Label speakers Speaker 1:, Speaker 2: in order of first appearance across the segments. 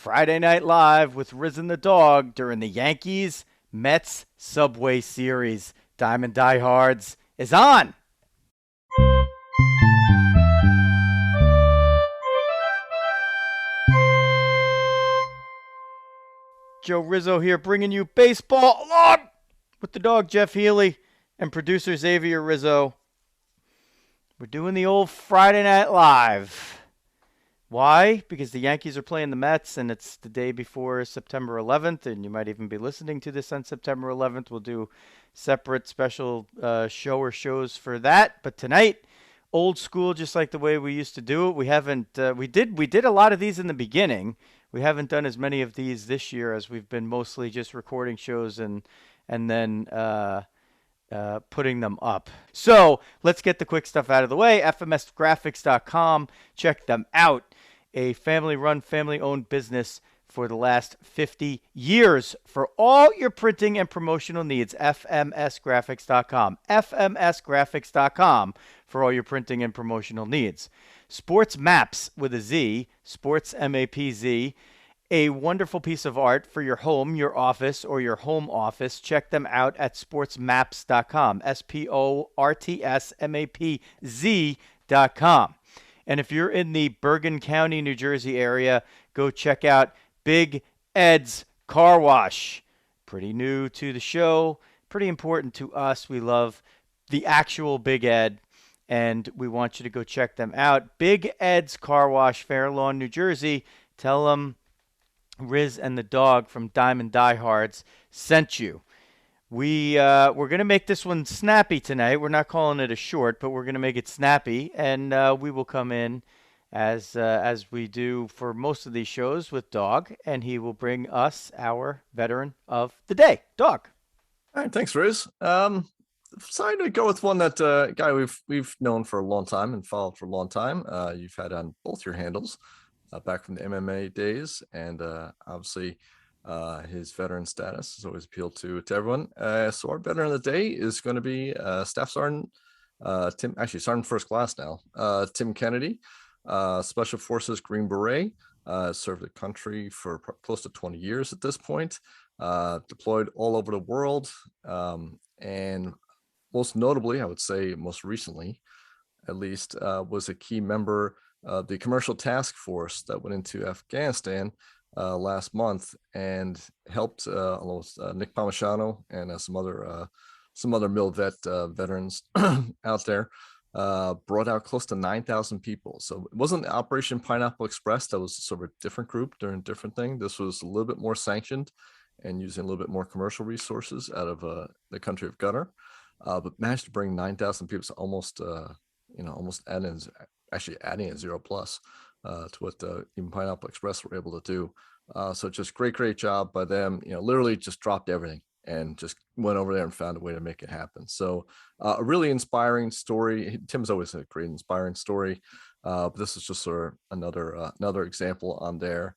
Speaker 1: Friday Night Live with Riz and the dog during the Yankees Mets Subway Series. Diamond Diehards is on. Joe Rizzo here bringing you baseball along with the dog Jeff Healy and producer Xavier Rizzo. We're doing the old Friday Night Live. Why? Because the Yankees are playing the Mets, and it's the day before September 11th, and you might even be listening to this on September 11th. We'll do separate special show or shows for that. But tonight, old school, just like the way we used to do it. We haven't. We did a lot of these in the beginning. We haven't done as many of these this year as we've been mostly just recording shows and then putting them up. So let's get the quick stuff out of the way. FMSgraphics.com. Check them out. A family-run, family-owned business for the last 50 years. For all your printing and promotional needs, FMSgraphics.com. FMSgraphics.com for all your printing and promotional needs. SportsMapz with a Z, SportsMapz. A wonderful piece of art for your home, your office, or your home office. Check them out at sportsmapz.com. SportsMapz.com. And if you're in the Bergen County, New Jersey area, go check out Big Ed's Car Wash. Pretty new to the show, pretty important to us. We love the actual Big Ed, and we want you to go check them out. Big Ed's Car Wash, Fair Lawn, New Jersey. Tell them Riz and the dog from Diamond Diehards sent you. We're going to make this one snappy tonight. We're not calling it a short, but we're going to make it snappy, and we will come in as we do for most of these shows with Dog, and he will bring us our veteran of the day. Dog.
Speaker 2: All right, thanks, Riz. Decided to go with one that guy we've known for a long time and followed for a long time. You've had on both your handles back from the MMA days, and obviously his veteran status has always appealed to everyone. So our veteran of the day is going to be Staff Sergeant Sergeant First Class now, Tim Kennedy, Special Forces Green Beret, served the country for close to 20 years at this point, deployed all over the world, and most notably, I would say most recently, at least, was a key member of the commercial task force that went into Afghanistan last month and helped along with Nick Palmisano and some other mil vet veterans out there, brought out close to 9,000 people. So it wasn't Operation Pineapple Express. That was sort of a different group doing a different thing. This was a little bit more sanctioned and using a little bit more commercial resources out of the country of Qatar, but managed to bring 9,000 people to almost adding a 0+ to what even Pineapple Express were able to do. So just great job by them. Literally just dropped everything and just went over there and found a way to make it happen. So a really inspiring story. Tim's always a great inspiring story, but this is just sort of another example on there.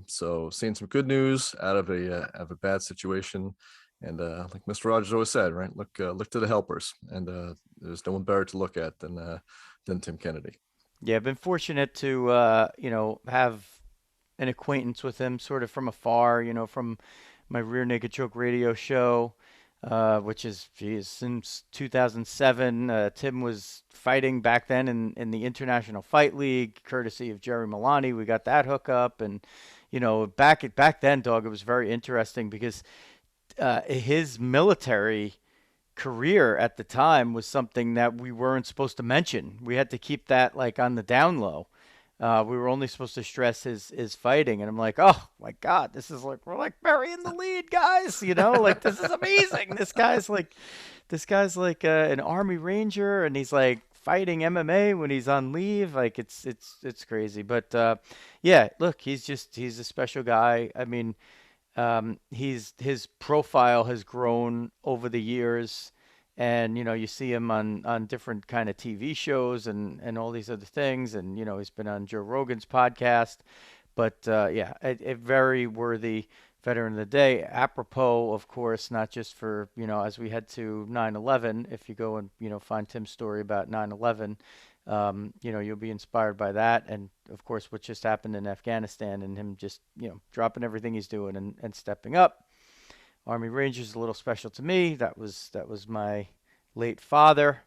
Speaker 2: So seeing some good news out of a bad situation. And like Mr. Rogers always said, right? Look to the helpers, and there's no one better to look at than Tim Kennedy.
Speaker 1: Yeah, I've been fortunate to have an acquaintance with him sort of from afar, from my Rear Naked Choke radio show, which is since 2007. Tim was fighting back then in the International Fight League, courtesy of Jerry Milani. We got that hookup, and back then, Dog, it was very interesting because his military career at the time was something that we weren't supposed to mention. We had to keep that like on the down low. We were only supposed to stress his fighting, and I'm like, oh my God, this is like, we're like burying the lead, guys. Like this is amazing. This guy's like an Army Ranger, and he's like fighting MMA when he's on leave. Like it's crazy. But yeah, look, he's a special guy. I mean, his profile has grown over the years, and you see him on different kind of TV shows and all these other things, and he's been on Joe Rogan's podcast. But yeah, a very worthy veteran of the day. Apropos, of course, not just for as we head to 9/11. If you go and find Tim's story about 9/11, you'll be inspired by that, and of course, what just happened in Afghanistan and him just, dropping everything he's doing and stepping up. Army Rangers is a little special to me. That was my late father,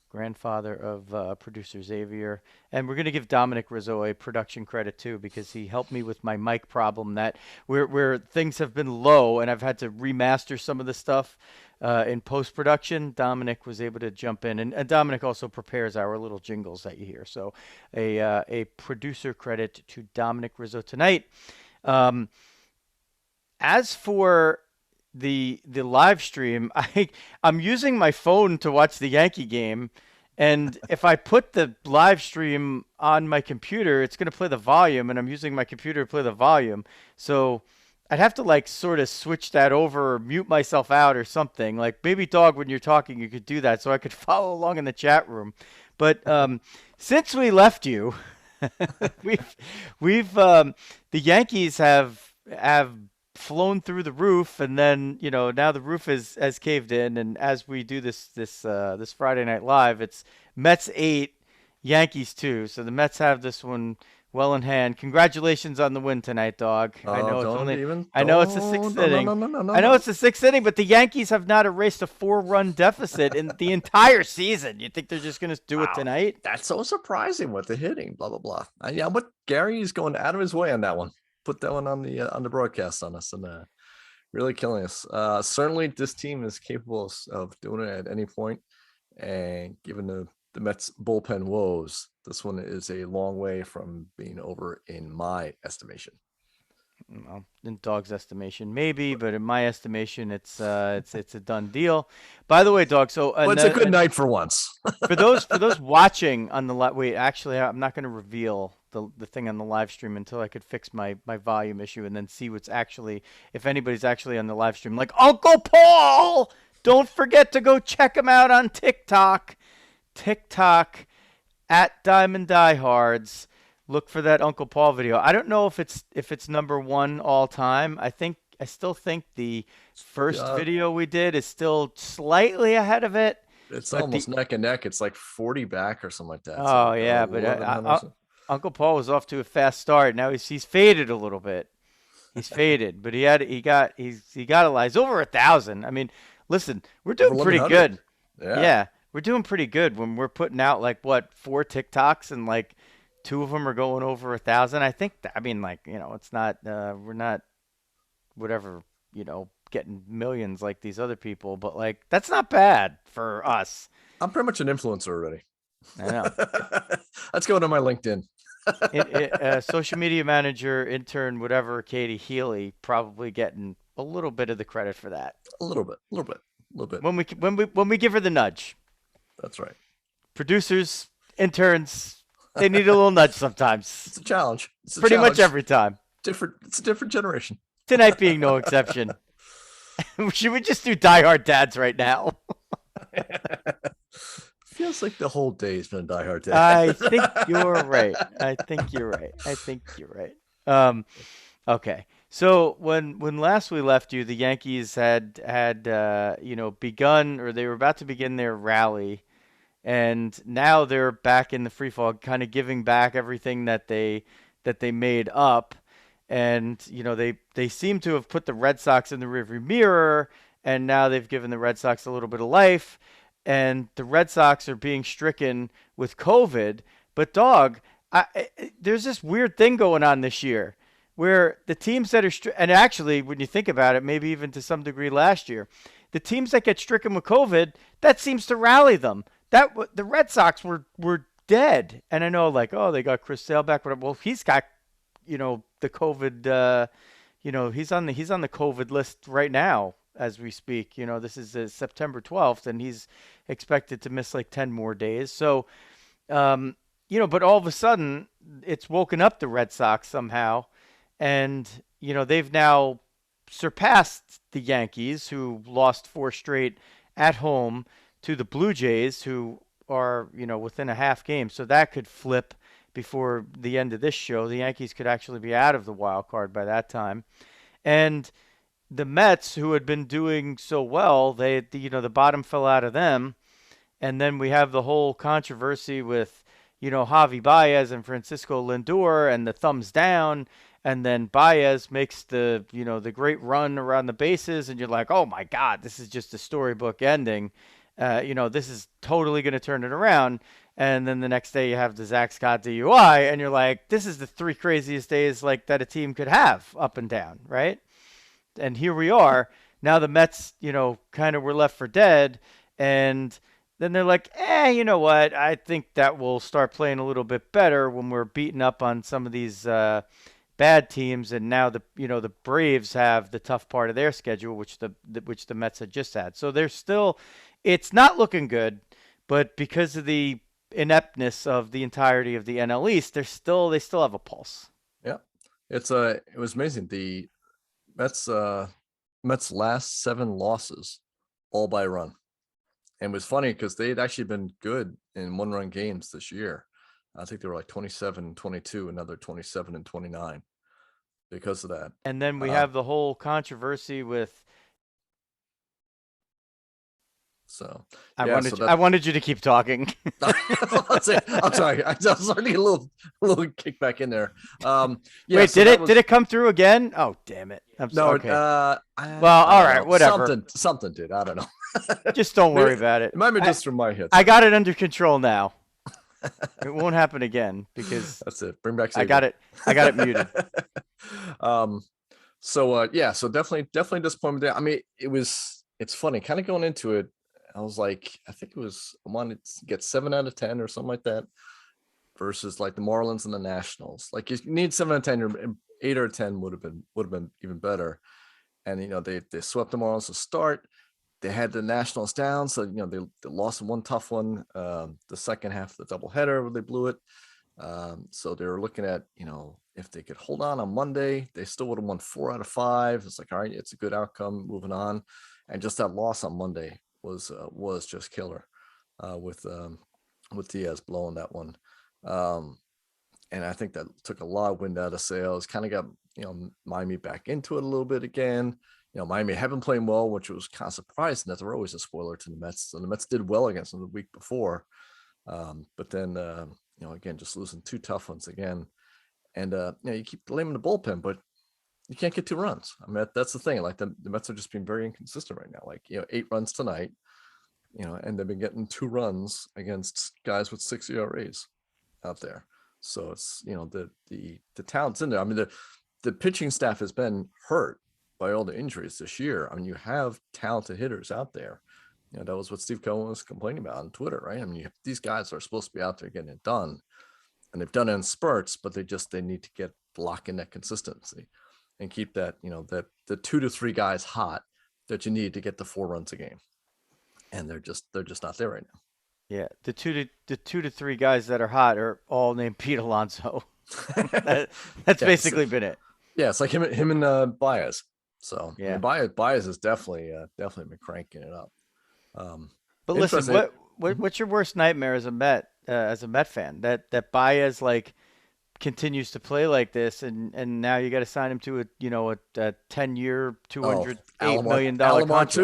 Speaker 1: grandfather of producer Xavier. And we're going to give Dominic Rizzo a production credit too, because he helped me with my mic problem that where things have been low and I've had to remaster some of the stuff in post production. Dominic was able to jump in, and Dominic also prepares our little jingles that you hear. So a producer credit to Dominic Rizzo tonight. Um, as for the live stream, I'm using my phone to watch the Yankee game, and if I put the live stream on my computer, it's going to play the volume, and I'm using my computer to play the volume. So I'd have to like sort of switch that over or mute myself out or something. Like maybe dog, when you're talking, you could do that so I could follow along in the chat room. But since we left you, we've we've the Yankees have flown through the roof, and then now the roof is has caved in. And as we do this Friday Night Live, it's Mets 8, Yankees 2. So the Mets have this one well in hand. Congratulations on the win tonight, dog. I know it's only I know it's the sixth inning. I know it's the sixth inning, but the Yankees have not erased a 4-run deficit in the entire season. You think they're just going to do it tonight?
Speaker 2: That's so surprising with the hitting, blah blah blah. Yeah, but Gary's going out of his way on that one. Put that one on the broadcast on us, and really killing us. Certainly, this team is capable of doing it at any point. And given the Mets bullpen woes, this one is a long way from being over in my estimation.
Speaker 1: Well, in dog's estimation, maybe, but in my estimation, it's a done deal. By the way, dog. So
Speaker 2: it's a good night for once.
Speaker 1: for those watching on the wait, actually, I'm not going to reveal the thing on the live stream until I could fix my volume issue and then see what's actually, if anybody's actually on the live stream, like Uncle Paul. Don't forget to go check him out on TikTok. TikTok at Diamond Diehards. Look for that Uncle Paul video. I don't know if it's number one all time. I still think the first video we did is still slightly ahead of it.
Speaker 2: It's almost neck and neck. It's like 40 back or something like that.
Speaker 1: Oh yeah, but Uncle Paul was off to a fast start. Now he's faded a little bit. He's faded, but he got a lot. He's over 1,000. I mean, listen, we're doing pretty good. Yeah, we're doing pretty good when we're putting out like 4 TikToks and like 2 of them are going over 1,000. I think that, I mean, like, it's not we're not whatever, getting millions like these other people, but like that's not bad for us.
Speaker 2: I'm pretty much an influencer already.
Speaker 1: I know.
Speaker 2: Let's go to my LinkedIn.
Speaker 1: Social media manager, intern, whatever, Katie Healy, probably getting a little bit of the credit for that.
Speaker 2: A little bit.
Speaker 1: When we give her the nudge.
Speaker 2: That's right.
Speaker 1: Producers, interns, they need a little nudge sometimes.
Speaker 2: It's a challenge.
Speaker 1: Pretty much every time.
Speaker 2: It's a different generation.
Speaker 1: Tonight being no exception. Should we just do Diehard Dads right now?
Speaker 2: Feels like the whole day has been a Diehard Dad.
Speaker 1: I think you're right. Okay. So when last we left you, the Yankees had begun, or they were about to begin their rally, and now they're back in the free fall, kind of giving back everything that they made up. And they seem to have put the Red Sox in the rearview mirror, and now they've given the Red Sox a little bit of life. And the Red Sox are being stricken with COVID. But, dog, there's this weird thing going on this year where the teams that are and actually, when you think about it, maybe even to some degree last year, the teams that get stricken with COVID, that seems to rally them. The Red Sox were dead. And I know, like, oh, they got Chris Sale back. Well, he's got, the COVID, he's on the COVID list right now as we speak. This is September 12th, and he's expected to miss like 10 more days. So, but all of a sudden, it's woken up the Red Sox somehow, and, they've now surpassed the Yankees, who lost 4 straight at home to the Blue Jays, who are, within a half game. So that could flip before the end of this show. The Yankees could actually be out of the wild card by that time. And the Mets, who had been doing so well, the bottom fell out of them. And then we have the whole controversy with, Javi Baez and Francisco Lindor and the thumbs down, and then Baez makes the great run around the bases, and you're like, oh my God, this is just a storybook ending. This is totally going to turn it around. And then the next day you have the Zach Scott DUI, and you're like, this is the three craziest days like that a team could have up and down, right? And here we are. Now the Mets, kind of were left for dead, and then they're like, you know what? I think that we'll start playing a little bit better when we're beating up on some of these bad teams, and now the Braves have the tough part of their schedule, which the Mets had just had. So they're still, it's not looking good, but because of the ineptness of the entirety of the NL East, they still have a pulse.
Speaker 2: Yeah, it was amazing. The Mets Mets last 7 losses, all by a run. And it was funny because they had actually been good in 1-run games this year. I think they were like 27-22, another 27-29 because of that.
Speaker 1: And then we have the whole controversy with.
Speaker 2: So
Speaker 1: I
Speaker 2: yeah,
Speaker 1: wanted I wanted you to keep talking.
Speaker 2: I'm sorry. I was starting to get a little kickback in there. Yeah,
Speaker 1: Wait,
Speaker 2: so
Speaker 1: did it come through again? Oh, damn it! I'm
Speaker 2: no.
Speaker 1: sorry. Okay.
Speaker 2: Well,
Speaker 1: all right, whatever.
Speaker 2: Something did. I don't know.
Speaker 1: Just don't worry about it.
Speaker 2: It might be just from my head.
Speaker 1: I got it under control now. It won't happen again because
Speaker 2: that's it. Bring back.
Speaker 1: I got it muted.
Speaker 2: So yeah. So definitely disappointment there. I mean, it's funny. Kind of going into it, I was like, I think I wanted to get 7 out of 10 or something like that, versus like the Marlins and the Nationals. Like you need 7 out of 10, or 8 or 10 would have been even better. And they swept the Marlins to start. They had the Nationals down, so they lost one tough one. The second half of the doubleheader where they blew it. So they were looking at if they could hold on Monday, they still would have won 4 out of 5. It's like, all right, it's a good outcome, moving on. And just that loss on Monday was just killer, with Diaz blowing that one. And I think that took a lot of wind out of sails. Kind of got Miami back into it a little bit again. Miami have been playing well, which was kind of surprising that they're always a spoiler to the Mets. And the Mets did well against them the week before. But then, again, just losing 2 tough ones again. And, you keep blaming the bullpen, but you can't get 2 runs. I mean, that's the thing. Like the Mets are just being very inconsistent right now. Like, 8 runs tonight, and they've been getting 2 runs against guys with 6 ERAs out there. So it's, the talent's in there. I mean, the pitching staff has been hurt by all the injuries this year. I mean, you have talented hitters out there. That was what Steve Cohen was complaining about on Twitter, right? I mean, these guys are supposed to be out there getting it done, and they've done it in spurts, but they need to lock in that consistency and keep that, that the 2 to 3 guys hot that you need to get the 4 runs a game. And they're just not there right now.
Speaker 1: Yeah, the two to three guys that are hot are all named Pete Alonso. That's basically been it.
Speaker 2: Yeah, it's like him and Baez. So
Speaker 1: yeah,
Speaker 2: Baez has definitely been cranking it up.
Speaker 1: But listen, what's your worst nightmare as a Met fan? That Baez continues to play like this, and now you got to sign him to a 10-year, $208 million contract.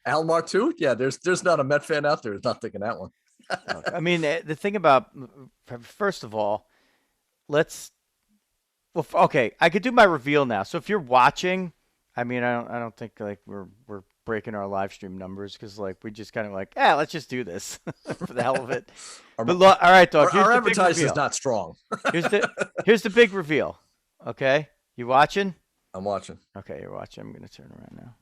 Speaker 2: Alomar too? Yeah, there's not a Met fan out there who's not thinking that one.
Speaker 1: I mean, the thing about, first of all, okay, I could do my reveal now. So if you're watching, I mean, I don't think we're breaking our live stream numbers because we just kind of let's just do this for the hell of it. But look, all right, dog.
Speaker 2: Our advertising is not strong.
Speaker 1: here's the big reveal. Okay, you watching?
Speaker 2: I'm watching.
Speaker 1: Okay, you're watching. I'm gonna turn around now.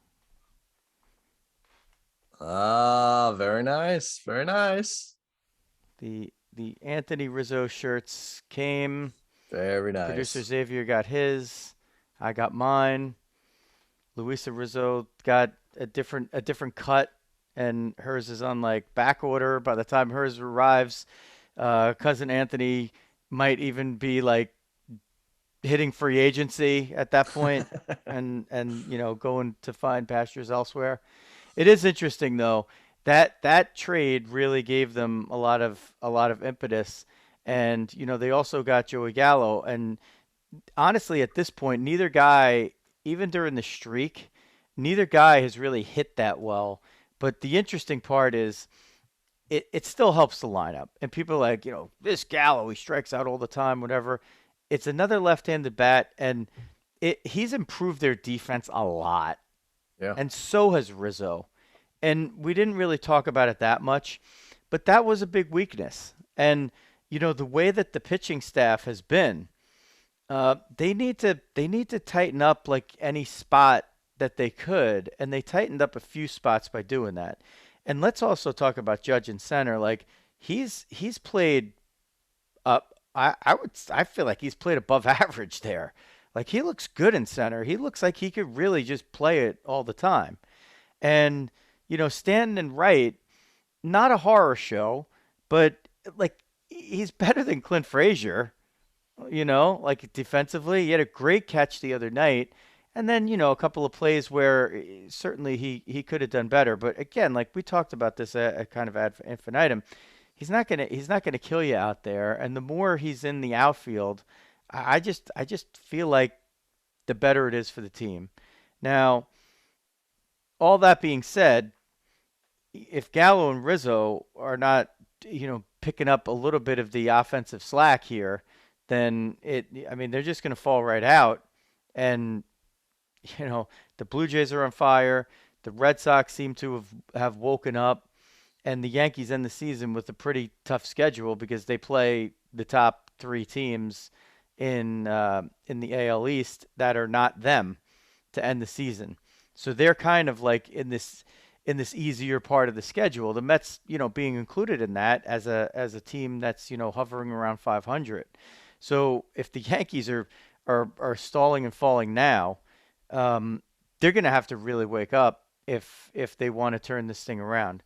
Speaker 2: Ah, very nice, very nice.
Speaker 1: The Anthony Rizzo shirts came.
Speaker 2: Very nice.
Speaker 1: Producer Xavier got his. I got mine. Luisa Rizzo got a different cut, and hers is on back order. By the time hers arrives, cousin Anthony might even be hitting free agency at that point, and going to find pastures elsewhere. It is interesting though that trade really gave them a lot of impetus, and they also got Joey Gallo, and honestly at this point neither guy, even during the streak, neither guy has really hit that well. But the interesting part is it still helps the lineup. And people are like, this Gallo, he strikes out all the time, whatever. It's another left-handed bat, and he's improved their defense a lot,
Speaker 2: Yeah.
Speaker 1: and so has Rizzo. And we didn't really talk about it that much, but that was a big weakness. And the way that the pitching staff has been, they need to tighten up like any spot that they could, and they tightened up a few spots by doing that. And let's also talk about Judge in center. Like he's played up. I feel like he's played above average there. Like he looks good in center. He looks like he could really just play it all the time. And Stanton and right, not a horror show, but like he's better than Clint Frazier. Like defensively, he had a great catch the other night, and then a couple of plays where certainly he could have done better. But again, like we talked about this at kind of ad infinitum, he's not gonna kill you out there. And the more he's in the outfield, I just feel like the better it is for the team. Now, all that being said, if Gallo and Rizzo are not, picking up a little bit of the offensive slack here, then I mean, they're just going to fall right out. And, the Blue Jays are on fire. The Red Sox seem to have woken up, and the Yankees end the season with a pretty tough schedule because they play the top three teams in the AL East that are not them to end the season. So they're kind of like in this easier part of the schedule. The Mets, being included in that as a team that's hovering around 500. So if the Yankees are stalling and falling now, they're going to have to really wake up if they want to turn this thing around.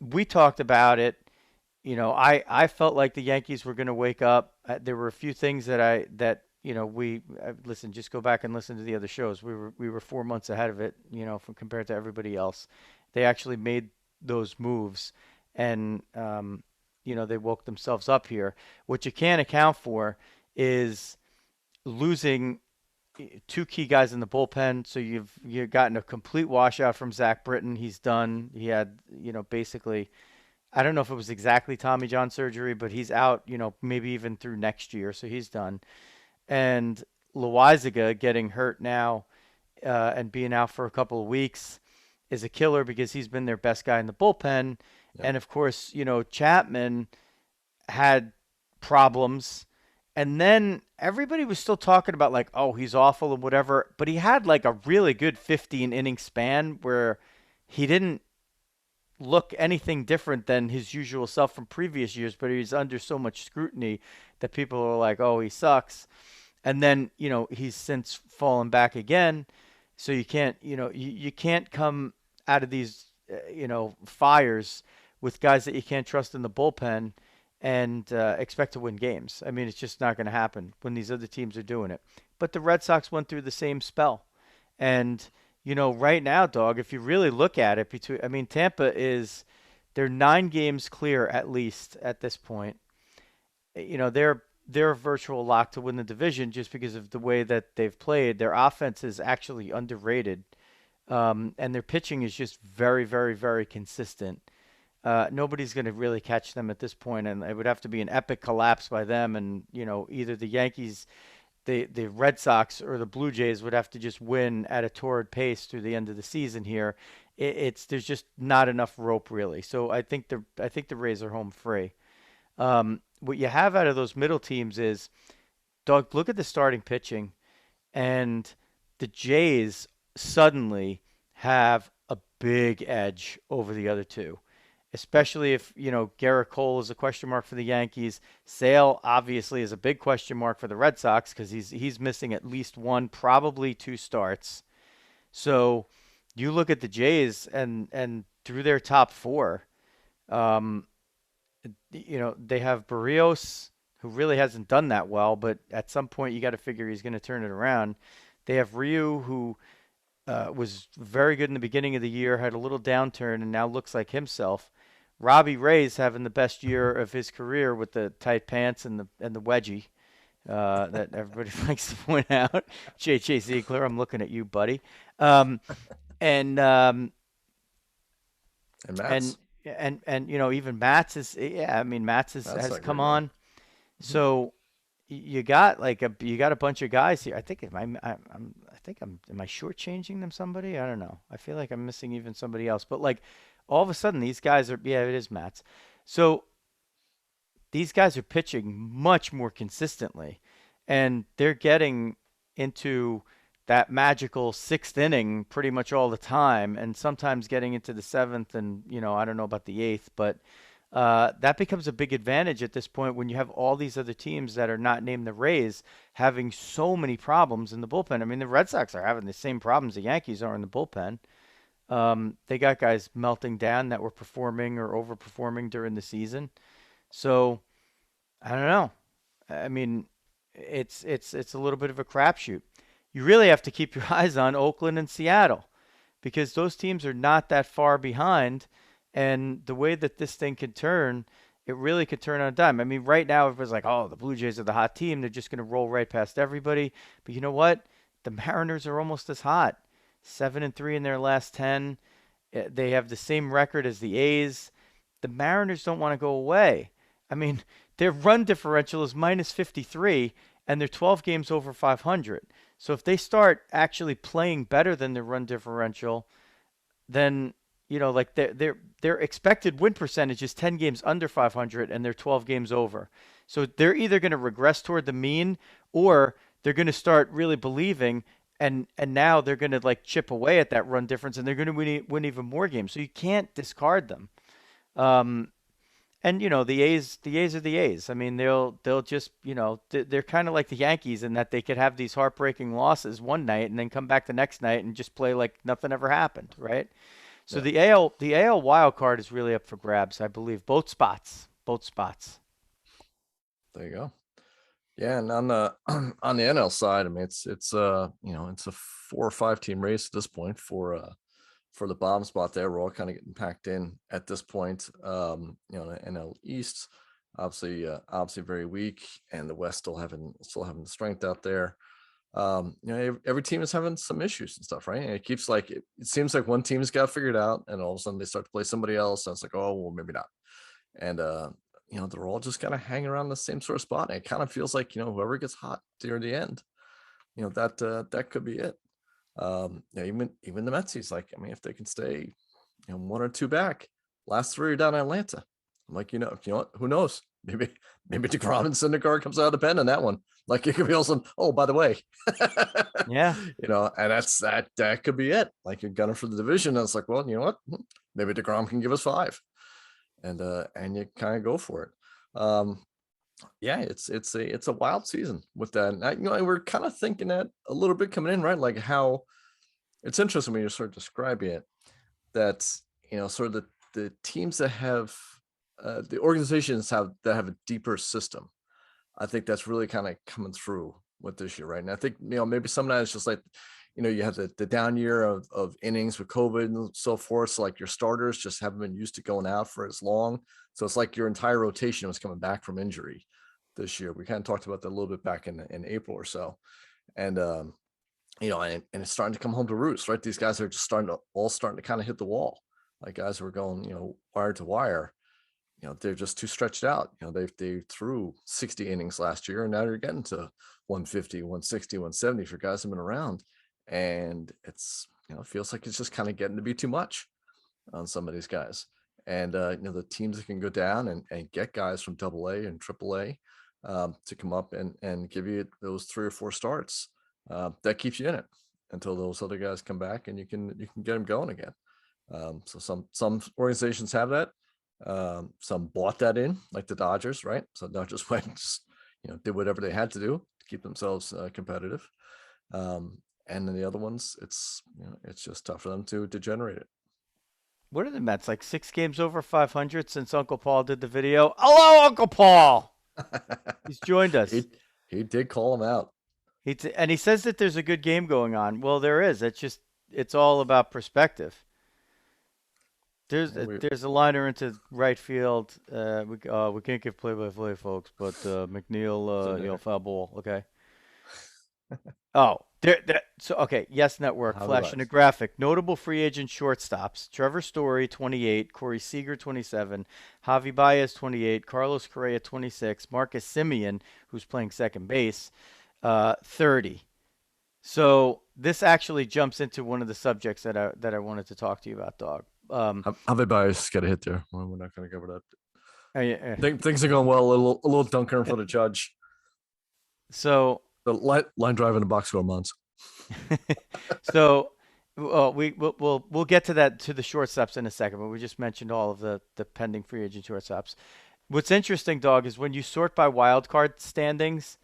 Speaker 1: We talked about it. I felt like the Yankees were going to wake up. There were a few things we listen. Just go back and listen to the other shows. We were 4 months ahead of it, from compared to everybody else. They actually made those moves, and they woke themselves up here. What you can't account for is losing two key guys in the bullpen. So you've gotten a complete washout from Zach Britton. He's done. He had basically. I don't know if it was exactly Tommy John surgery, but he's out, maybe even through next year, so he's done. And Loizaga getting hurt now and being out for a couple of weeks is a killer because he's been their best guy in the bullpen.
Speaker 2: Yep.
Speaker 1: And of course, Chapman had problems. And then everybody was still talking about like, oh, he's awful and whatever. But he had like a really good 15 inning span where he didn't look anything different than his usual self from previous years, but he's under so much scrutiny that people are like, oh, he sucks. And then, he's since fallen back again. So you can't, you can't come out of these, fires with guys that you can't trust in the bullpen and expect to win games. I mean, it's just not going to happen when these other teams are doing it. But the Red Sox went through the same spell. And right now, dog, if you really look at it, Tampa they're 9 games clear at least at this point. They're a virtual lock to win the division just because of the way that they've played. Their offense is actually underrated, and their pitching is just very, very, very consistent. Nobody's going to really catch them at this point, and it would have to be an epic collapse by them, and either the Yankees the Red Sox or the Blue Jays would have to just win at a torrid pace through the end of the season here. There's just not enough rope really. So I think the Rays are home free. What you have out of those middle teams is, Doug, look at the starting pitching, and the Jays suddenly have a big edge over the other two, especially if, Garrett Cole is a question mark for the Yankees. Sale obviously is a big question mark for the Red Sox because he's missing at least one, probably two starts. So you look at the Jays and through their top four, um, they have Barrios, who really hasn't done that well, but at some point you got to figure he's going to turn it around. They have Ryu, who was very good in the beginning of the year, had a little downturn, and now looks like himself. Robbie Ray's having the best year of his career with the tight pants and the wedgie that everybody likes to point out. J.J. Ziegler, I'm looking at you, buddy. Um, and um,
Speaker 2: And
Speaker 1: and
Speaker 2: Mats.
Speaker 1: and even Mats is, yeah, I mean Mats
Speaker 2: That's
Speaker 1: has
Speaker 2: not
Speaker 1: come
Speaker 2: great now.
Speaker 1: on. So you got a bunch of guys here. I think I think I'm am I shortchanging them somebody? I don't know. I feel like I'm missing even somebody else. But like all of a sudden these guys are, yeah, it is Mats. So these guys are pitching much more consistently, and they're getting into that magical sixth inning pretty much all the time, and sometimes getting into the seventh, and I don't know about the eighth, but that becomes a big advantage at this point when you have all these other teams that are not named the Rays having so many problems in the bullpen. I mean, the Red Sox are having the same problems the Yankees are in the bullpen. They got guys melting down that were performing or overperforming during the season. So I don't know. I mean, it's a little bit of a crapshoot. You really have to keep your eyes on Oakland and Seattle because those teams are not that far behind, and the way that this thing could turn, it really could turn on a dime. I mean, right now everybody's like, "Oh, the Blue Jays are the hot team. They're just going to roll right past everybody." But you know what? The Mariners are almost as hot. 7-3 in their last 10. They have the same record as the A's. The Mariners don't want to go away. I mean, their run differential is minus 53, and they're 12 games over 500. So if they start actually playing better than their run differential, then like their expected win percentage is 10 games under 500, and they're 12 games over. So they're either going to regress toward the mean, or they're going to start really believing, and now they're going to like chip away at that run difference, and they're going to win even more games. So you can't discard them. Um, and the A's are the A's. I mean, they'll just they're kind of like the Yankees in that they could have these heartbreaking losses one night and then come back the next night and just play like nothing ever happened, right? So
Speaker 2: Yeah,
Speaker 1: the AL wild card is really up for grabs, I believe, both spots, both spots.
Speaker 2: there you go. Yeah, and on the on the NL side, I mean, it's a 4 or 5 team race at this point for the bottom spot there. We're all kind of getting packed in at this point. The NL East, obviously very weak, and the West still having the strength out there. Every team is having some issues and stuff, right? And it keeps like it seems like one team's got figured out, and all of a sudden they start to play somebody else, and it's like, oh well, maybe not. And they're all just kind of hanging around the same sort of spot. And it kind of feels like whoever gets hot near the end, that could be it. Even the Metsies, like, I mean, if they can stay, one or two back, last three are down in Atlanta. I'm like, what? Who knows? Maybe DeGrom and Syndergaard comes out of the pen on that one. Like it could be also, oh, by the way,
Speaker 1: Yeah.
Speaker 2: and that could be it. Like you're gunning for the division. And it's like, well, you know what? Maybe DeGrom can give us five. And you kind of go for it. Yeah, it's a wild season with that. And we're kind of thinking that a little bit coming in, right? Like how it's interesting when you start describing it that sort of the teams that have the organizations that have a deeper system. I think that's really kind of coming through with this year, right? And I think maybe sometimes it's just like you have the down year of innings with COVID and so forth. So like your starters just haven't been used to going out for as long. So it's like your entire rotation was coming back from injury this year. We kind of talked about that a little bit back in April or so. And and it's starting to come home to roost, right? These guys are just starting to kind of hit the wall. Like guys who are going, wire to wire, they're just too stretched out. They threw 60 innings last year, and now you're getting to 150, 160, 170 for guys who've been around. And it's, it feels like it's just kind of getting to be too much on some of these guys. And, the teams that can go down and get guys from AA and AAA to come up and give you those 3 or 4 starts, that keeps you in it until those other guys come back and you can get them going again. So some organizations have that. Some bought that in, like the Dodgers, right? So Dodgers went and just did whatever they had to do to keep themselves competitive. And then the other ones, it's just tough for them to generate it.
Speaker 1: What are the Mets like 6 games over 500 since Uncle Paul did the video? Hello, Uncle Paul. He's joined us.
Speaker 2: he did call him out.
Speaker 1: And he says that there's a good game going on. Well, there is. It's all about perspective. There's
Speaker 2: Yeah,
Speaker 1: there's a liner into right field. We can't give play-by-play, folks, but McNeil, foul ball. Okay. Oh, so okay. Yes Network
Speaker 2: How the
Speaker 1: flashing a
Speaker 2: vibes?
Speaker 1: graphic. Notable free agent shortstops: Trevor Story, 28; Corey Seager, 27; Javi Baez, 28; Carlos Correa, 26; Marcus Simeon, who's playing second base, 30. So this actually jumps into one of the subjects that I wanted to talk to you about, dog.
Speaker 2: How the bias got a hit there? Well, we're not going to cover that.
Speaker 1: Uh,
Speaker 2: Things are going well. A little dunker for the judge.
Speaker 1: so
Speaker 2: The line drive in the box score months.
Speaker 1: So, we'll get to that to the shortstops in a second, but we just mentioned all of the pending free agent shortstops. What's interesting, dog, is when you sort by wild card standings,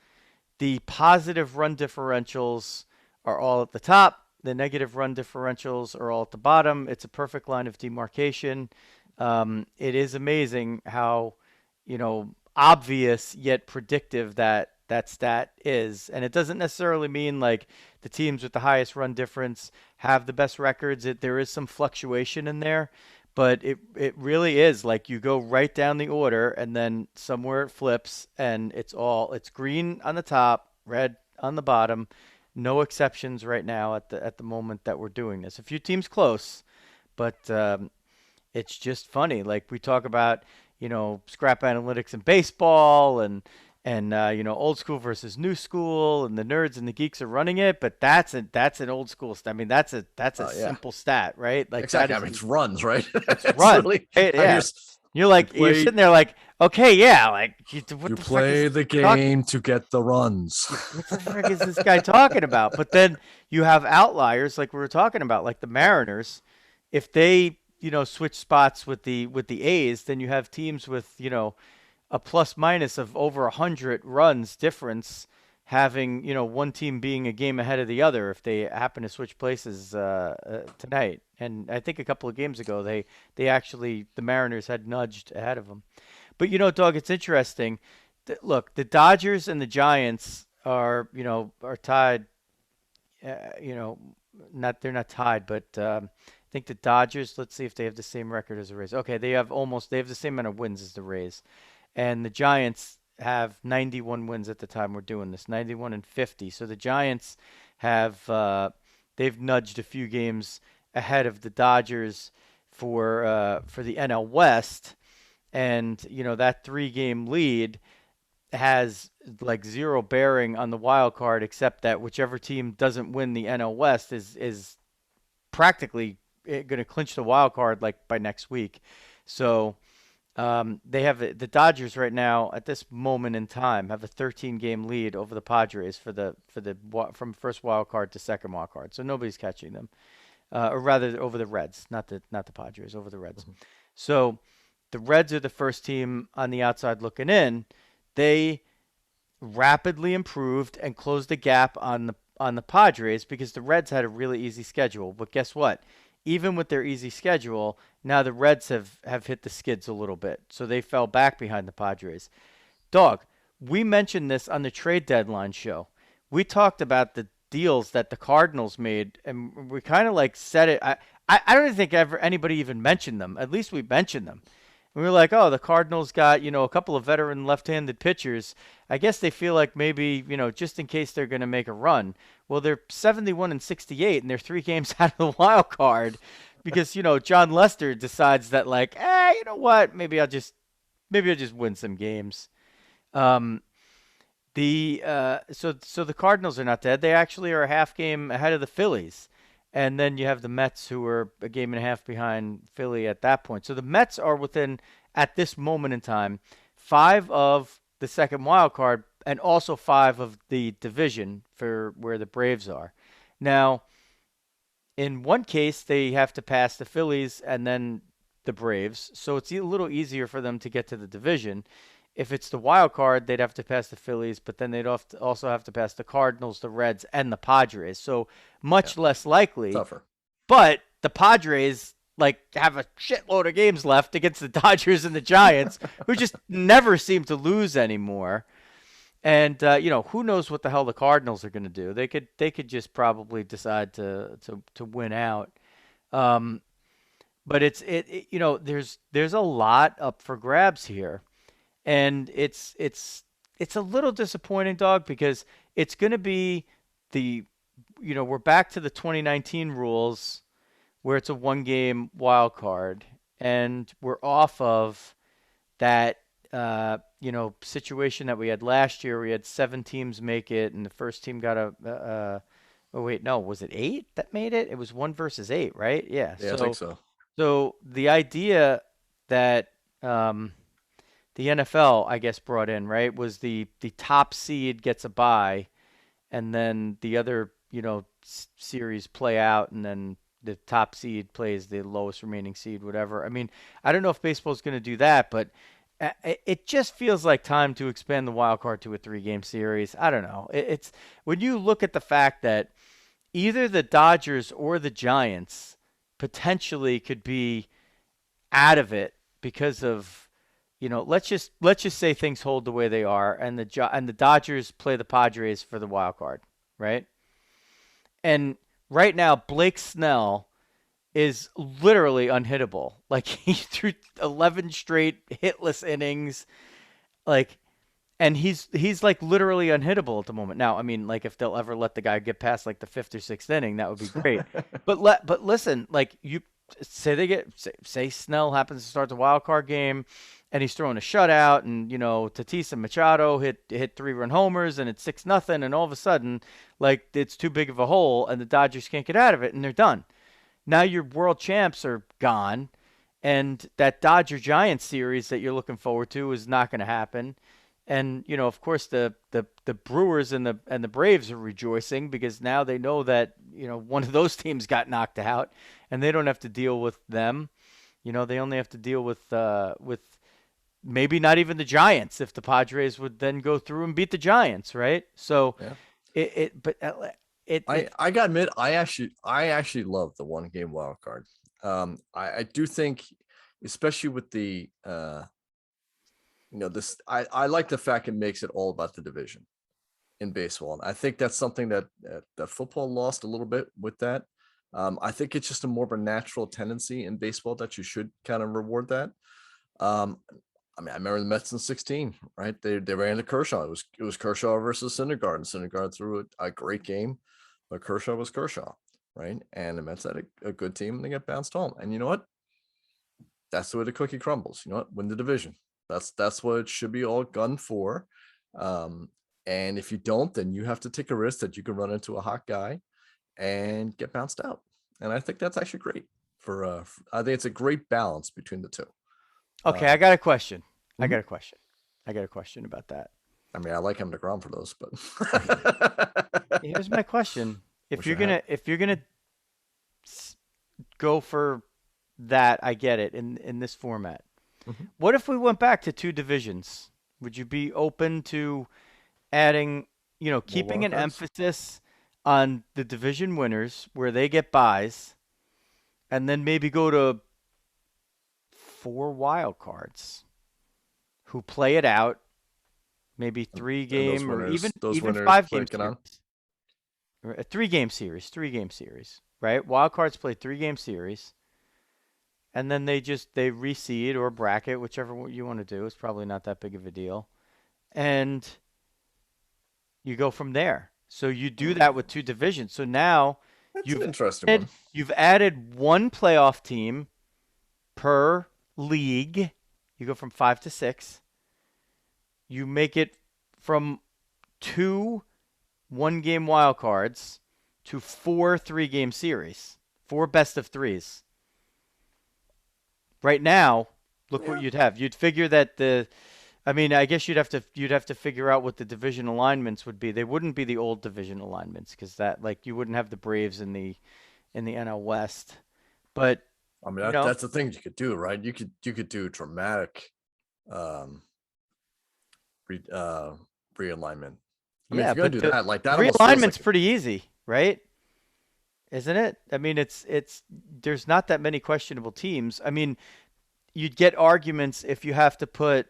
Speaker 1: the positive run differentials are all at the top. The negative run differentials are all at the bottom. It's a perfect line of demarcation. It is amazing how, obvious yet predictive that stat is. And it doesn't necessarily mean like the teams with the highest run difference have the best records. There is some fluctuation in there, but it really is like you go right down the order and then somewhere it flips and it's green on the top, red on the bottom. No exceptions right now at the moment that we're doing this. A few teams close, but it's just funny. Like we talk about, scrap analytics in baseball and old school versus new school, and the nerds and the geeks are running it, but that's an old school stat. I mean, that's a
Speaker 2: Oh yeah,
Speaker 1: simple stat, right? Like that
Speaker 2: exactly. I
Speaker 1: is
Speaker 2: mean, it's runs, right?
Speaker 1: it's
Speaker 2: It's
Speaker 1: run.
Speaker 2: really.
Speaker 1: Right?
Speaker 2: I mean,
Speaker 1: Yeah.
Speaker 2: you
Speaker 1: You're
Speaker 2: play
Speaker 1: sitting there like, okay, yeah, like what
Speaker 2: you
Speaker 1: the frick is
Speaker 2: play
Speaker 1: this
Speaker 2: the
Speaker 1: guy talking?
Speaker 2: game to get the runs.
Speaker 1: What the frick is this guy talking about? But then you have outliers like we were talking about, like the Mariners. If they, switch spots with the A's, then you have teams with, a plus minus of over 100 runs difference, having, one team being a game ahead of the other if they happen to switch places tonight. And I think a couple of games ago they actually the Mariners had nudged ahead of them. But Doug, it's interesting. Look, the Dodgers and the Giants are tied. You know, not they're not tied, but I think the Dodgers. Let's see if they have the same record as the Rays. Okay, they have the same amount of wins as the Rays, and the Giants have 91 wins at the time we're doing this, 91 and 50. So the Giants have they've nudged a few games ahead of the Dodgers for the NL West, and that 3-game lead has like zero bearing on the wild card, except that whichever team doesn't win the NL West is practically going to clinch the wild card like by next week. So they have the Dodgers right now at this moment in time have a 13-game lead over the Padres from first wild card to second wild card. So nobody's catching them, or rather over the Reds, not the Padres, over the Reds. So the Reds are the first team on the outside looking in. They rapidly improved and closed the gap on the Padres because the Reds had a really easy schedule. But guess what? Even with their easy schedule, now the Reds have hit the skids a little bit. So they fell back behind the Padres. Dog, we mentioned this on the trade deadline show. We talked about the deals that the Cardinals made, and we kind of like said it. I don't think ever anybody even mentioned them. At least we mentioned them. We were like, oh, the Cardinals got, a couple of veteran left-handed pitchers. I guess they feel like maybe, just in case they're going to make a run. Well, they're 71 and 68, and they're 3 games out of the wild card because, John Lester decides that like, you know what? Maybe I'll just win some games. Um, so the Cardinals are not dead. They actually are a half game ahead of the Phillies. And then you have the Mets who are a game and a half behind Philly at that point. So the Mets are within at this moment in time 5 of the second wild card and also 5 of the division for where the Braves are. Now, in one case they have to pass the Phillies and then the Braves. So it's a little easier for them to get to the division. If it's the wild card, they'd have to pass the Phillies, but then they'd also have to pass the Cardinals, the Reds, and the Padres. So
Speaker 2: Yeah,
Speaker 1: much less likely.
Speaker 2: tougher.
Speaker 1: But the Padres like have a shitload of games left against the Dodgers and the Giants, who just never seem to lose anymore. And who knows what the hell the Cardinals are going to do? They could just probably decide to win out. Um, but there's a lot up for grabs here, and it's a little disappointing, dog, because it's going to be the we're back to the 2019 rules where it's a one game wild card, and we're off of that situation that we had last year. We had 7 teams make it, and the first team got oh wait, no, was it 8 that made it? It was 1 versus 8, right? Yeah.
Speaker 2: Yeah, I think
Speaker 1: So
Speaker 2: so.
Speaker 1: the idea that the NFL, I guess, brought in, right, was the top seed gets a bye, and then the other series play out, and then the top seed plays the lowest remaining seed, whatever. I mean, I don't know if baseball's going to do that, but it just feels like time to expand the wild card to a 3 game series. I don't know. It's when you look at the fact that either the Dodgers or the Giants potentially could be out of it because of let's just say things hold the way they are, and the Dodgers play the Padres for the wild card, right? And right now Blake Snell is literally unhittable. Like he threw 11 straight hitless innings, like, and he's like literally unhittable at the moment. Now, I mean, like if they'll ever let the guy get past like the 5th or 6th inning, that would be great. But listen, like you say they get say Snell happens to start the wild card game, and he's throwing a shutout, and Tatis and Machado hit 3-run homers, and it's 6-0, and all of a sudden, like it's too big of a hole, and the Dodgers can't get out of it, and they're done. Now your world champs are gone, and that Dodger Giants series that you're looking forward to is not going to happen. And of course, the Brewers and the Braves are rejoicing because now they know that one of those teams got knocked out, and they don't have to deal with them. They only have to deal with maybe not even the Giants if the Padres would then go through and beat the Giants, right? So
Speaker 2: Yeah.
Speaker 1: but
Speaker 2: I gotta admit, I actually love the 1 game wild card. I do think, especially with the this, I like the fact it makes it all about the division in baseball. And I think that's something that football lost a little bit with that. I think it's just a more of a natural tendency in baseball that you should kind of reward that. Um, I mean, I remember the Mets in 16, right? They ran into Kershaw. It was Kershaw versus Syndergaard, and Syndergaard threw a great game, but Kershaw was Kershaw, right? And the Mets had a good team, and they got bounced home. And you know what? That's the way the cookie crumbles. You know what? Win the division. That's what it should be all gunned for. Um, and if you don't, then you have to take a risk that you can run into a hot guy and get bounced out. And I think that's actually great I think it's a great balance between the two.
Speaker 1: okay, I got a question. I
Speaker 2: Mhm.
Speaker 1: got a question. I got a question about that.
Speaker 2: I mean, I like him to ground for those, but
Speaker 1: Here's my question. If
Speaker 2: wish
Speaker 1: you're
Speaker 2: I had.
Speaker 1: gonna if you're gonna go for that, I get it in this format.
Speaker 2: Mhm.
Speaker 1: What if we went back to 2 divisions? Would you be open to adding,
Speaker 2: More
Speaker 1: keeping
Speaker 2: wild
Speaker 1: an
Speaker 2: cards.
Speaker 1: emphasis on the division winners where they get buys, and then maybe go to 4 wild cards who play it out, maybe three
Speaker 2: And those
Speaker 1: game or even
Speaker 2: winners, those
Speaker 1: even
Speaker 2: winners
Speaker 1: five
Speaker 2: play
Speaker 1: game
Speaker 2: get on.
Speaker 1: series, or a 3 game series, 3 game series, right? Wild cards play 3 game series, and then they reseed or bracket, whichever you want to do. It's probably not that big of a deal, and you go from there. So you do that with
Speaker 2: Hmm,
Speaker 1: 2 divisions. So now
Speaker 2: that's an
Speaker 1: you've
Speaker 2: interesting
Speaker 1: added,
Speaker 2: one.
Speaker 1: you've added one playoff team per league. You go from 5 to 6. You make it from 2 1 game wild cards to 4 3 game series, 4 best of 3s. Right now, look what
Speaker 2: Yeah.
Speaker 1: you'd have. You'd figure that I mean, I guess you'd have to figure out what the division alignments would be. They wouldn't be the old division alignments because that like you wouldn't have the Braves in the NL West. But
Speaker 2: I mean,
Speaker 1: you know,
Speaker 2: that's the thing you could do, right? You could do dramatic um re, realignment. I mean, if
Speaker 1: yeah,
Speaker 2: you're gonna
Speaker 1: but
Speaker 2: do
Speaker 1: the
Speaker 2: that, like that almost feels
Speaker 1: realignment's
Speaker 2: like
Speaker 1: pretty easy, right? Isn't it? I mean, it's there's not that many questionable teams. I mean, you'd get arguments if you have to put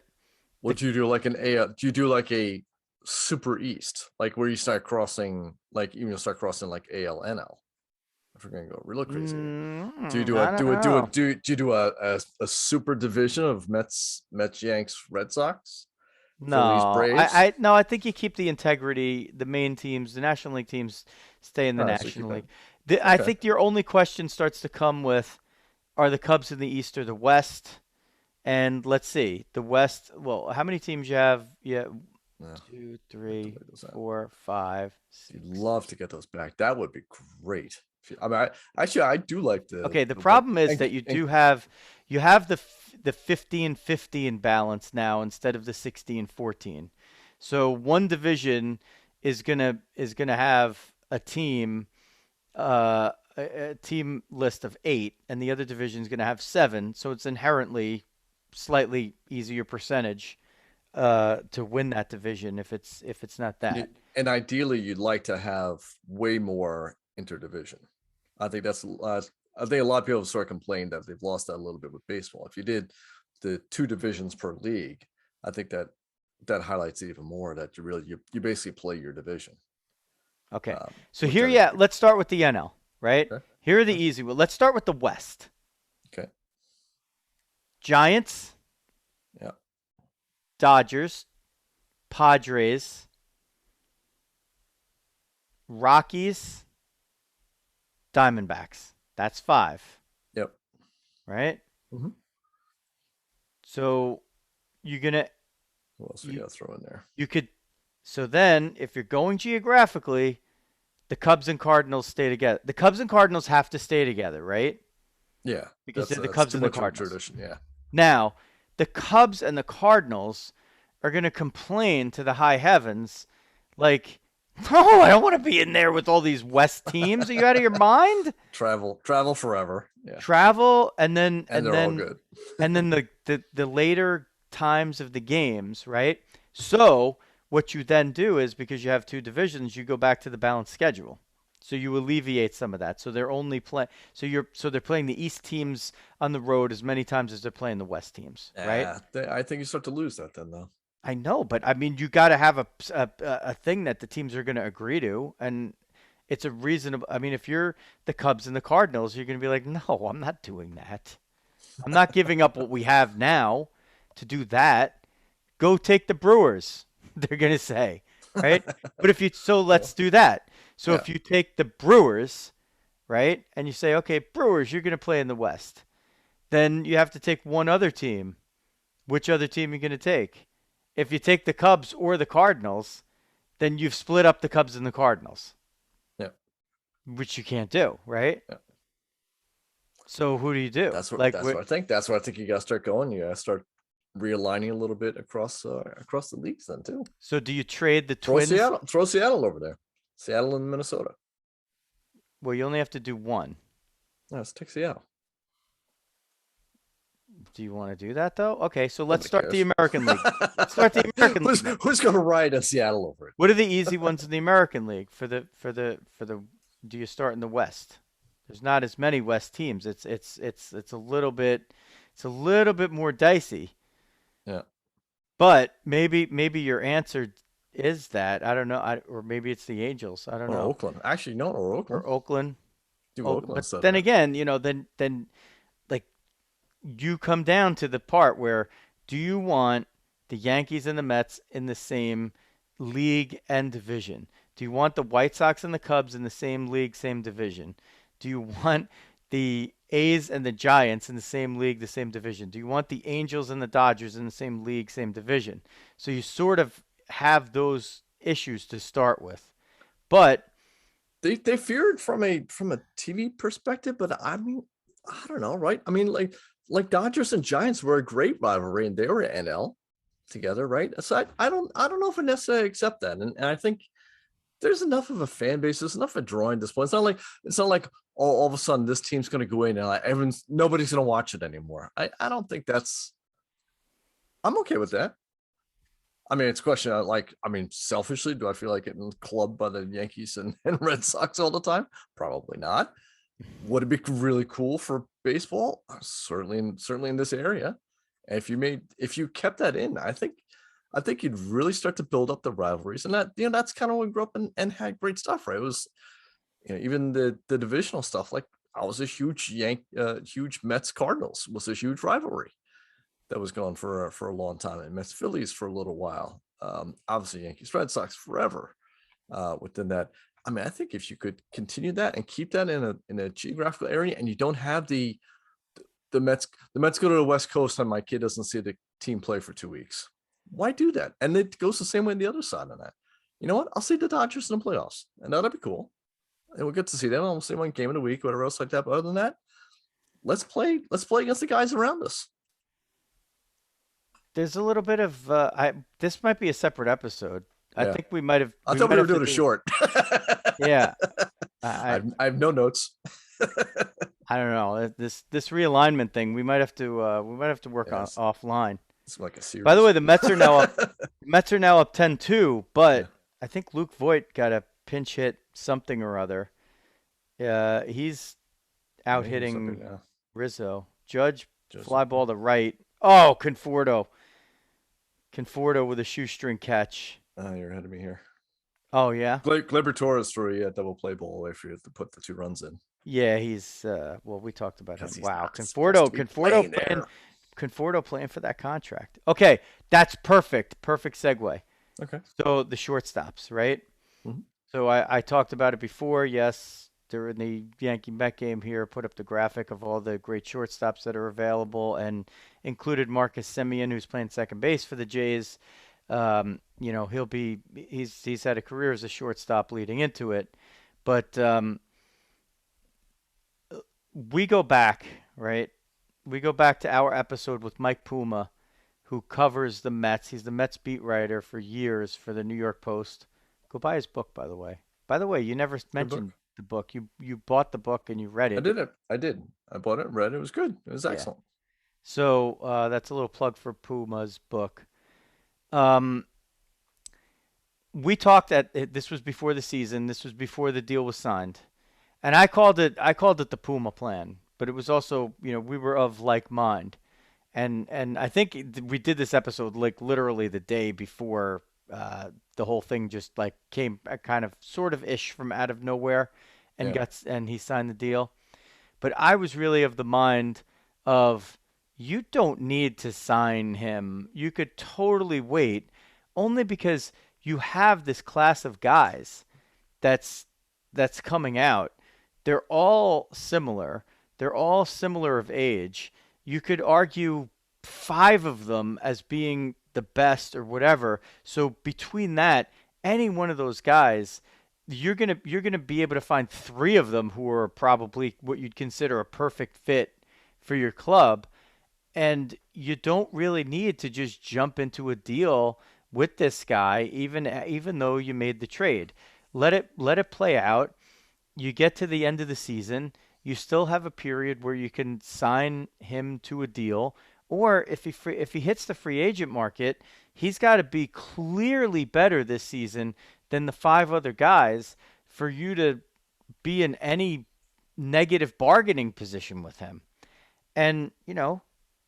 Speaker 1: the
Speaker 2: would you do like an A do you do like a super east, like where you start crossing like even start crossing like ALNL if we're gonna go real crazy here.
Speaker 1: I don't know.
Speaker 2: Do you do a super division of Mets, Yanks, Red Sox? Phillies,
Speaker 1: No,
Speaker 2: Braves.
Speaker 1: no, I think you keep the integrity. The main teams, the National League teams, stay in the
Speaker 2: All right, so
Speaker 1: National
Speaker 2: keep it.
Speaker 1: League. I
Speaker 2: Okay.
Speaker 1: think your only question starts to come with, are the Cubs in the East or the West? And let's see, the West. Well, how many teams you have? Yeah,
Speaker 2: Yeah,
Speaker 1: two,
Speaker 2: I have to
Speaker 1: three,
Speaker 2: lay those out.
Speaker 1: 4, 5,
Speaker 2: You'd
Speaker 1: 6.
Speaker 2: love to get those back. That would be great. I mean, actually I do like
Speaker 1: Okay, the
Speaker 2: the what
Speaker 1: problem is that you have the 15-15 balance now instead of the 16-14. So one division is gonna have a team list of 8, and the other division is gonna have 7. So it's inherently slightly easier percentage to win that division if it's not that.
Speaker 2: and ideally you'd like to have way more interdivision. I think that's I think a lot of people have sort of complained that they've lost that a little bit with baseball. If you did the 2 divisions per league, I think that highlights even more that you basically play your division.
Speaker 1: Okay. So
Speaker 2: Which
Speaker 1: here,
Speaker 2: I think
Speaker 1: yeah,
Speaker 2: would be
Speaker 1: let's start with the NL, right?
Speaker 2: okay.
Speaker 1: Here are the
Speaker 2: Okay.
Speaker 1: easy ones. Let's start with the West.
Speaker 2: Okay.
Speaker 1: Giants,
Speaker 2: Yeah.
Speaker 1: Dodgers, Padres, Rockies, Diamondbacks. That's 5,
Speaker 2: Yep.
Speaker 1: right?
Speaker 2: Mm-hmm.
Speaker 1: So you're gonna
Speaker 2: What else we
Speaker 1: you
Speaker 2: got to throw in there?
Speaker 1: you could so then if you're going geographically, the Cubs and Cardinals stay together. The Cubs and Cardinals have to stay together, right?
Speaker 2: Yeah,
Speaker 1: Because they're the
Speaker 2: that's
Speaker 1: Cubs
Speaker 2: too
Speaker 1: and the
Speaker 2: much of a
Speaker 1: Cardinals.
Speaker 2: tradition. Yeah.
Speaker 1: Now, the Cubs and the Cardinals are going to complain to the high heavens like, "Oh, I don't want to be in there with all these West teams. Are you out of your mind?"
Speaker 2: Travel forever. Yeah,
Speaker 1: Travel and then
Speaker 2: and they're all good.
Speaker 1: the later times of the games, right? So, what you then do is because you have 2 divisions, you go back to the balanced schedule. So you alleviate some of that. So they're only play so they're playing the East teams on the road as many times as they're playing the West teams, right?
Speaker 2: I think you start to lose that then, though.
Speaker 1: I know, but I mean, you got to have a thing that the teams are going to agree to, and it's a reasonable. I mean, if you're the Cubs and the Cardinals, you're going to be like, no, I'm not doing that. I'm not giving up what we have now to do that. Go take the Brewers. They're going to say, right? But if you
Speaker 2: Well,
Speaker 1: let's do that. So
Speaker 2: yeah,
Speaker 1: if you take the Brewers, right, and you say, okay, Brewers, you're going to play in the West, then you have to take one other team. Which other team are you going to take? If you take the Cubs or the Cardinals, then you've split up the Cubs and the Cardinals,
Speaker 2: yeah,
Speaker 1: which you can't do, right?
Speaker 2: yeah.
Speaker 1: So who do you do? Like,
Speaker 2: That's what I think. That's what I think you got to start going. You got to start realigning a little bit across the leagues then too.
Speaker 1: so do you trade the Twins?
Speaker 2: Throw Seattle over there. Seattle and Minnesota.
Speaker 1: Well, you only have to do one.
Speaker 2: No, let's take Seattle.
Speaker 1: Do you want to do that though? Okay, so let's
Speaker 2: Nobody
Speaker 1: start the
Speaker 2: cares.
Speaker 1: American League. Let's start the American League. Then.
Speaker 2: Who's going to ride a Seattle over it?
Speaker 1: What are the easy ones in the American League for the? Do you start in the West? There's not as many West teams. It's a little bit more dicey.
Speaker 2: Yeah.
Speaker 1: But maybe your answer is that I don't know, or maybe it's the Angels. I don't
Speaker 2: Or
Speaker 1: know,
Speaker 2: Oakland. Actually, no, or Oakland.
Speaker 1: or Oakland.
Speaker 2: Do
Speaker 1: Oh,
Speaker 2: Oakland
Speaker 1: but
Speaker 2: instead of
Speaker 1: then
Speaker 2: that.
Speaker 1: again, then like you come down to the part where do you want the Yankees and the Mets in the same league and division? Do you want the White Sox and the Cubs in the same league, same division? Do you want the A's and the Giants in the same league, the same division? Do you want the Angels and the Dodgers in the same league, same division? So you sort of have those issues to start with. But
Speaker 2: They feared from a TV perspective, but I mean, I don't know, right? I mean, like Dodgers and Giants were a great rivalry, and they were NL together, right? So I don't know if I necessarily accept that, and I think there's enough of a fan base, there's enough of a drawing display. It's not like all of a sudden this team's going to go in and like nobody's going to watch it anymore. I don't think that's. I'm okay with that. I mean, it's a question of I mean, selfishly, do I feel like getting clubbed by the Yankees and Red Sox all the time? Probably not. Would it be really cool for baseball? Certainly in this area. And if you kept that in, I think you'd really start to build up the rivalries. And that's kind of what we grew up and had great stuff, right? It was, even the divisional stuff, like I was a huge huge Mets Cardinals was a huge rivalry. that was going for a long time, and Mets Phillies for a little while. Obviously Yankees Red Sox forever within that. I mean, I think if you could continue that and keep that in a geographical area, and you don't have the Mets go to the West Coast and my kid doesn't see the team play for 2 weeks. Why do that? And it goes the same way on the other side on that. You know what? I'll see the Dodgers in the playoffs, and that'll be cool. And we'll get to see them. I'll see one game in a week, whatever else like that. But other than that, let's play. Let's play against the guys around us.
Speaker 1: There's a little bit of this might be a separate episode. I
Speaker 2: Yeah,
Speaker 1: think we might have
Speaker 2: I thought we
Speaker 1: might
Speaker 2: were
Speaker 1: have to
Speaker 2: doing a
Speaker 1: do
Speaker 2: short.
Speaker 1: yeah. I
Speaker 2: I have no notes.
Speaker 1: I don't know. This realignment thing, we might have to work on
Speaker 2: Yes,
Speaker 1: offline.
Speaker 2: it's like a
Speaker 1: By the
Speaker 2: series.
Speaker 1: way, the Mets are now up 10-2,
Speaker 2: Yeah,
Speaker 1: but I think Luke Voigt got a pinch hit something or other. He's out
Speaker 2: yeah, he's up there
Speaker 1: hitting
Speaker 2: now.
Speaker 1: Rizzo. Judge
Speaker 2: Just
Speaker 1: fly ball to right. Oh, Conforto. Conforto with a shoestring catch.
Speaker 2: you're ahead of me here.
Speaker 1: Oh yeah.
Speaker 2: Gleyber Torres for a double play ball away for you to put the 2 runs in
Speaker 1: Yeah, he's well, we talked about him.
Speaker 2: because he's
Speaker 1: Wow,
Speaker 2: not supposed
Speaker 1: Conforto,
Speaker 2: to be
Speaker 1: Conforto
Speaker 2: playing
Speaker 1: playing,
Speaker 2: there.
Speaker 1: Conforto playing for that contract. Okay, that's perfect. Perfect segue.
Speaker 2: Okay.
Speaker 1: So the shortstops, right?
Speaker 2: Mhm.
Speaker 1: So I talked about it before. Yes, during the Yankee Met game here, put up the graphic of all the great shortstops that are available and included Marcus Semien, who's playing second base for the Jays. He's had a career as a shortstop leading into it, but we go back, right? We go back to our episode with Mike Puma, who covers the Mets. He's the Mets beat writer for years for the New York Post. Go buy his book, by the way. By the way, you never
Speaker 2: Good book.
Speaker 1: mentioned the book. You bought the book and you read
Speaker 2: I
Speaker 1: it.
Speaker 2: did it. I did. I bought it, read it. It was good. It was
Speaker 1: Yeah.
Speaker 2: excellent.
Speaker 1: So that's a little plug for Puma's book. Um, we talked this was before the season. This was before the deal was signed, and I called it the Puma plan. But it was also, we were of like mind. And I think we did this episode like literally the day before the whole thing just like came kind of sort of ish from out of nowhere
Speaker 2: Yeah.
Speaker 1: and he signed the deal. But I was really of the mind of you don't need to sign him. You could totally wait only because you have this class of guys that's that's coming out. They're all similar. They're all similar of age. You could argue five of them as being the best or whatever. So between that, any one of those guys, you're gonna be able to find three of them who are probably what you'd consider a perfect fit for your club, and you don't really need to just jump into a deal with this guy, even though you made the trade. Let it play out. You get to the end of the season, you still have a period where you can sign him to a deal, or if he hits the free agent market, he's got to be clearly better this season than the five other guys for you to be in any negative bargaining position with him. And,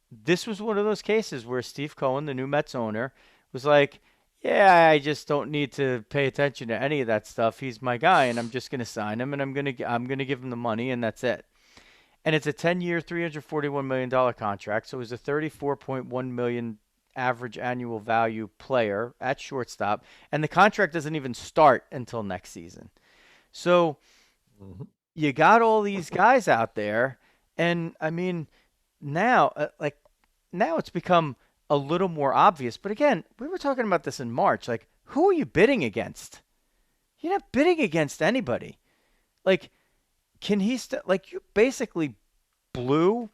Speaker 1: this was one of those cases where Steve Cohen, the new Mets owner, was like, "Yeah, I just don't need to pay attention to any of that stuff. He's my guy, and I'm just going to sign him, and I'm gonna give him the money, and that's it." And it's a 10-year, $341 million contract, so he's a 34.1 million average annual value player at shortstop, and the contract doesn't even start until next season. So
Speaker 2: Mhm.
Speaker 1: you got all these guys out there, and I mean, now, now it's become a little more obvious. But again, we were talking about this in March. Like, who are you bidding against? You're not bidding against anybody. Like, can he like you basically blew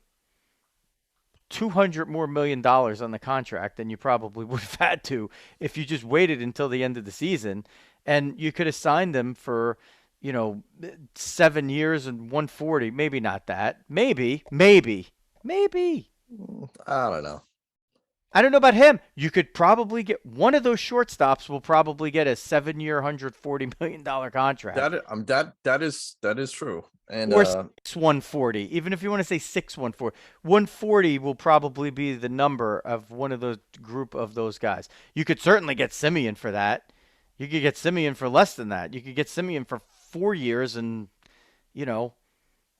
Speaker 1: 200 more million dollars on the contract than you probably would have had to if you just waited until the end of the season, and you could have signed them for, 7 years and 140. Maybe not that. Maybe.
Speaker 2: I don't know.
Speaker 1: I don't know about him. You could probably get one of those shortstops will probably get a 7 year, $140 million contract.
Speaker 2: That is true. And
Speaker 1: Or 6 140, even if you want to say 6 140. 140 will probably be the number of one of those group of those guys. You could certainly get Simeon for that. You could get Simeon for less than that. You could get Simeon for 4 years and, you know,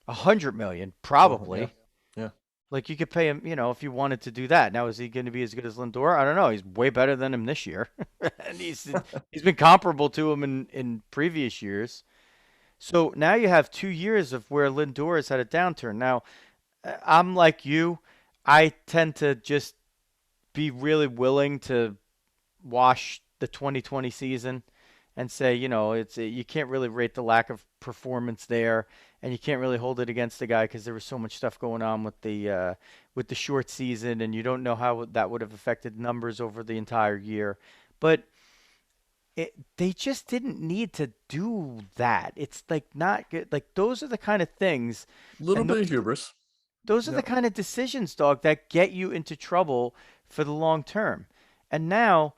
Speaker 1: 100 million
Speaker 2: well, yeah,
Speaker 1: probably.
Speaker 2: yeah.
Speaker 1: Like you could pay him, if you wanted to do that. Now, is he going to be as good as Lindor? I don't know. He's way better than him this year, and he's been comparable to him in previous years. So now you have 2 years of where Lindor has had a downturn. Now, I'm like you. I tend to just be really willing to wash the 2020 season and say, it's you can't really rate the lack of performance there, and you can't really hold it against the guy because there was so much stuff going on with the short season, and you don't know how that would have affected numbers over the entire year. But they just didn't need to do that. It's like not good. Like those are the kind of things,
Speaker 2: Little
Speaker 1: and
Speaker 2: bit of hubris.
Speaker 1: those are the
Speaker 2: Yep.
Speaker 1: kind of decisions, dog, that get you into trouble for the long term. And now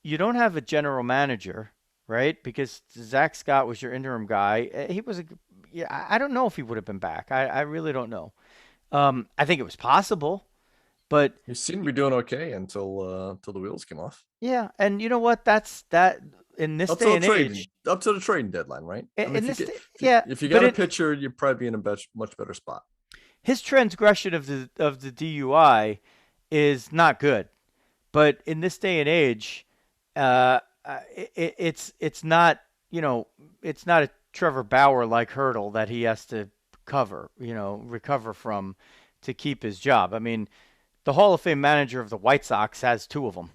Speaker 1: you don't have a general manager, right? Because Zach Scott was your interim guy. He was a, yeah, I don't know if he would have been back. I really don't know. I think it was possible, but
Speaker 2: He seemed to be doing okay until the wheels came off.
Speaker 1: yeah. And you know what? That's that in this day and age.
Speaker 2: Up to the trading deadline, right? I mean,
Speaker 1: In this, yeah.
Speaker 2: if you
Speaker 1: But
Speaker 2: got a pitcher, you'd probably be in a much better spot.
Speaker 1: his transgression of the DUI is not good. But in this day and age, it's not it's not a Trevor Bauer like hurdle that he has to recover from to keep his job. I mean, the Hall of Fame manager of the White Sox has two of them.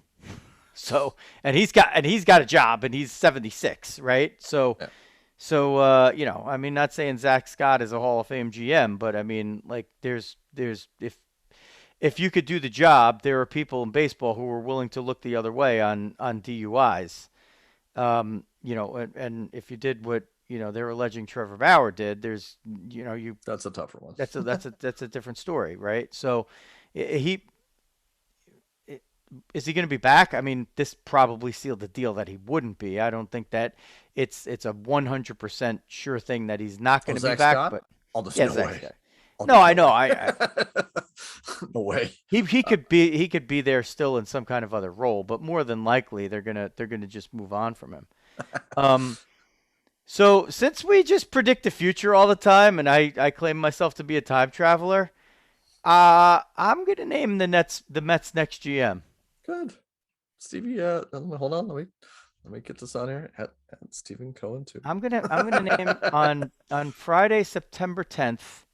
Speaker 1: So, and he's got a job, and he's 76, right? So,
Speaker 2: Yeah.
Speaker 1: I mean, not saying Zach Scott is a Hall of Fame GM, but I mean, like, there's if you could do the job, there are people in baseball who are willing to look the other way on DUIs. And if you did what they're alleging Trevor Bauer did, there's you
Speaker 2: That's a tougher one.
Speaker 1: that's a different story, right? So he is he going to be back? I mean, this probably sealed the deal that he wouldn't be. I don't think that it's a 100% sure thing that he's not going to be
Speaker 2: Zach
Speaker 1: back.
Speaker 2: Scott?
Speaker 1: But
Speaker 2: Oh, there's
Speaker 1: yeah,
Speaker 2: no
Speaker 1: Zach
Speaker 2: way.
Speaker 1: Scott.
Speaker 2: Oh,
Speaker 1: No,
Speaker 2: there's
Speaker 1: I
Speaker 2: no
Speaker 1: know.
Speaker 2: way.
Speaker 1: I
Speaker 2: No way.
Speaker 1: he could be there still in some kind of other role, but more than likely they're gonna just move on from him. Um, so since we just predict the future all the time, and I claim myself to be a time traveler, I'm gonna name the Mets next GM.
Speaker 2: Good. Stevie, hold on. Let me get this on here at Stephen Cohen too.
Speaker 1: I'm gonna name on Friday, September 10th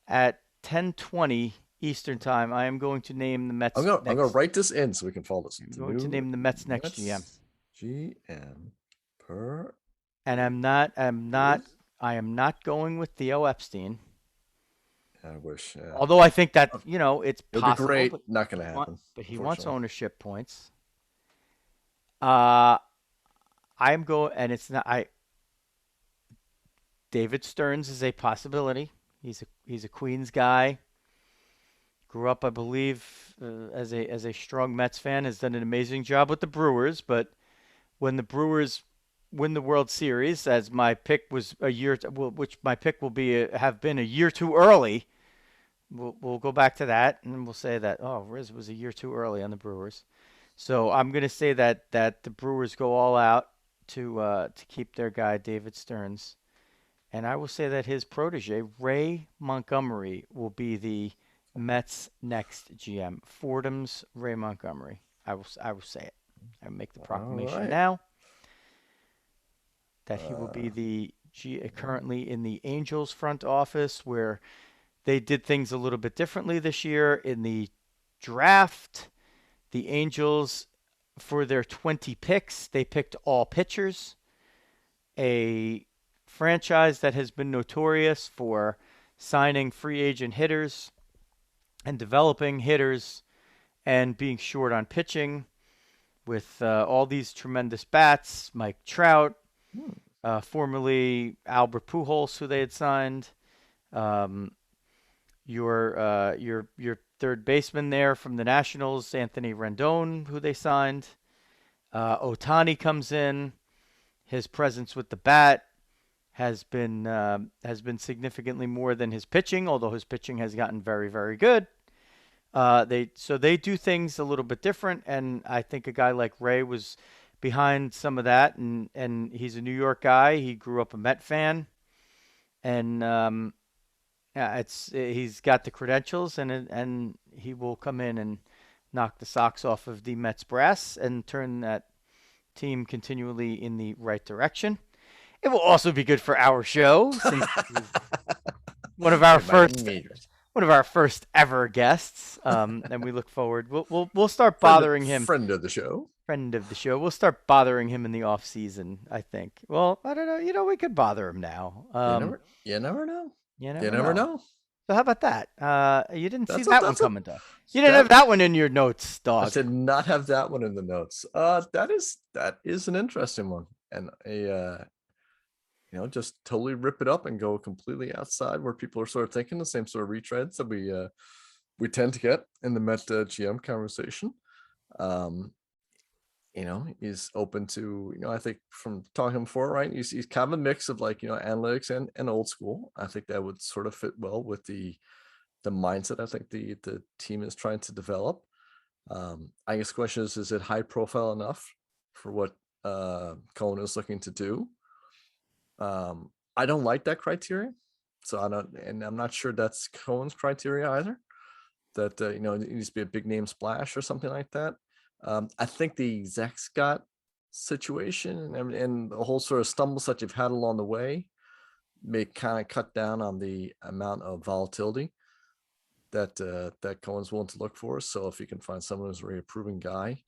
Speaker 1: at 10:20 Eastern time. I am going to name the Mets
Speaker 2: I'm gonna
Speaker 1: next.
Speaker 2: write this in so we can follow this.
Speaker 1: I'm
Speaker 2: The
Speaker 1: going to
Speaker 2: new
Speaker 1: name the Mets next GM.
Speaker 2: Mets GM per
Speaker 1: And I am not going with Theo Epstein.
Speaker 2: I wish.
Speaker 1: Although I think that, it's
Speaker 2: It would be
Speaker 1: possible,
Speaker 2: great.
Speaker 1: but
Speaker 2: Not gonna happen.
Speaker 1: but he wants
Speaker 2: Unfortunately.
Speaker 1: ownership points. Uh I am going and it's not I David Stearns is a possibility. He's a Queens guy. Grew up, I believe, as a strong Mets fan. Has done an amazing job with the Brewers. But when the Brewers win the World Series, as my pick was a year, which my pick will be have been a year too early. We'll go back to that, and we'll say that Riz was a year too early on the Brewers. So I'm going to say that the Brewers go all out to keep their guy David Stearns, and I will say that his protege Ray Montgomery will be the Mets' next GM. Fordham's Ray Montgomery. I will say it. I make the
Speaker 2: All
Speaker 1: proclamation
Speaker 2: right.
Speaker 1: now that he will
Speaker 2: Uh,
Speaker 1: be currently in the Angels front office, where they did things a little bit differently this year in the draft. The Angels, for their 20 picks, they picked all pitchers, a franchise that has been notorious for signing free agent hitters and developing hitters and being short on pitching with all these tremendous bats. Mike Trout,
Speaker 2: hmm.
Speaker 1: formerly Albert Pujols, who they had signed. Um, your third baseman there from the Nationals, Anthony Rendon, who they signed. Otani comes in. His presence with the bat has been significantly more than his pitching, although his pitching has gotten very, very good. They do things a little bit different, and I think a guy like Ray was behind some of that, and he's a New York guy. He grew up a Met fan, and he's got the credentials, and he will come in and knock the socks off of the Mets brass and turn that team continually in the right direction. It will also be good for our show since he's one of our
Speaker 2: It might
Speaker 1: first
Speaker 2: be
Speaker 1: one of our first ever guests. And we look forward. We'll start bothering him.
Speaker 2: friend of the show.
Speaker 1: Friend of the show. We'll start bothering him in the off season, I think. Well, I don't know. We could bother him now.
Speaker 2: You never know.
Speaker 1: You
Speaker 2: You
Speaker 1: never
Speaker 2: never
Speaker 1: know.
Speaker 2: know.
Speaker 1: So how about that? You didn't see
Speaker 2: That's a
Speaker 1: that one
Speaker 2: that's a
Speaker 1: coming, dog. You didn't have
Speaker 2: that
Speaker 1: that one in your notes,
Speaker 2: I
Speaker 1: dog.
Speaker 2: did not have that one in the notes. That is an interesting one, and just totally rip it up and go completely outside where people are sort of thinking the same sort of retreads that we tend to get in the Met GM conversation. Um, he's open to, I think from talking to him before, right? He's kind of a mix of like, analytics and old school. I think that would sort of fit well with the mindset I think the team is trying to develop. I guess the question is it high profile enough for what Cohen is looking to do? I don't like that criteria. So I'm not sure that's Cohen's criteria either. That it needs to be a big name splash or something like that. I think the Zach Scott situation and the whole sort of stumbles that you've had along the way may kind of cut down on the amount of volatility that Cohen's willing to look for. So if you can find someone who's a really proven guy,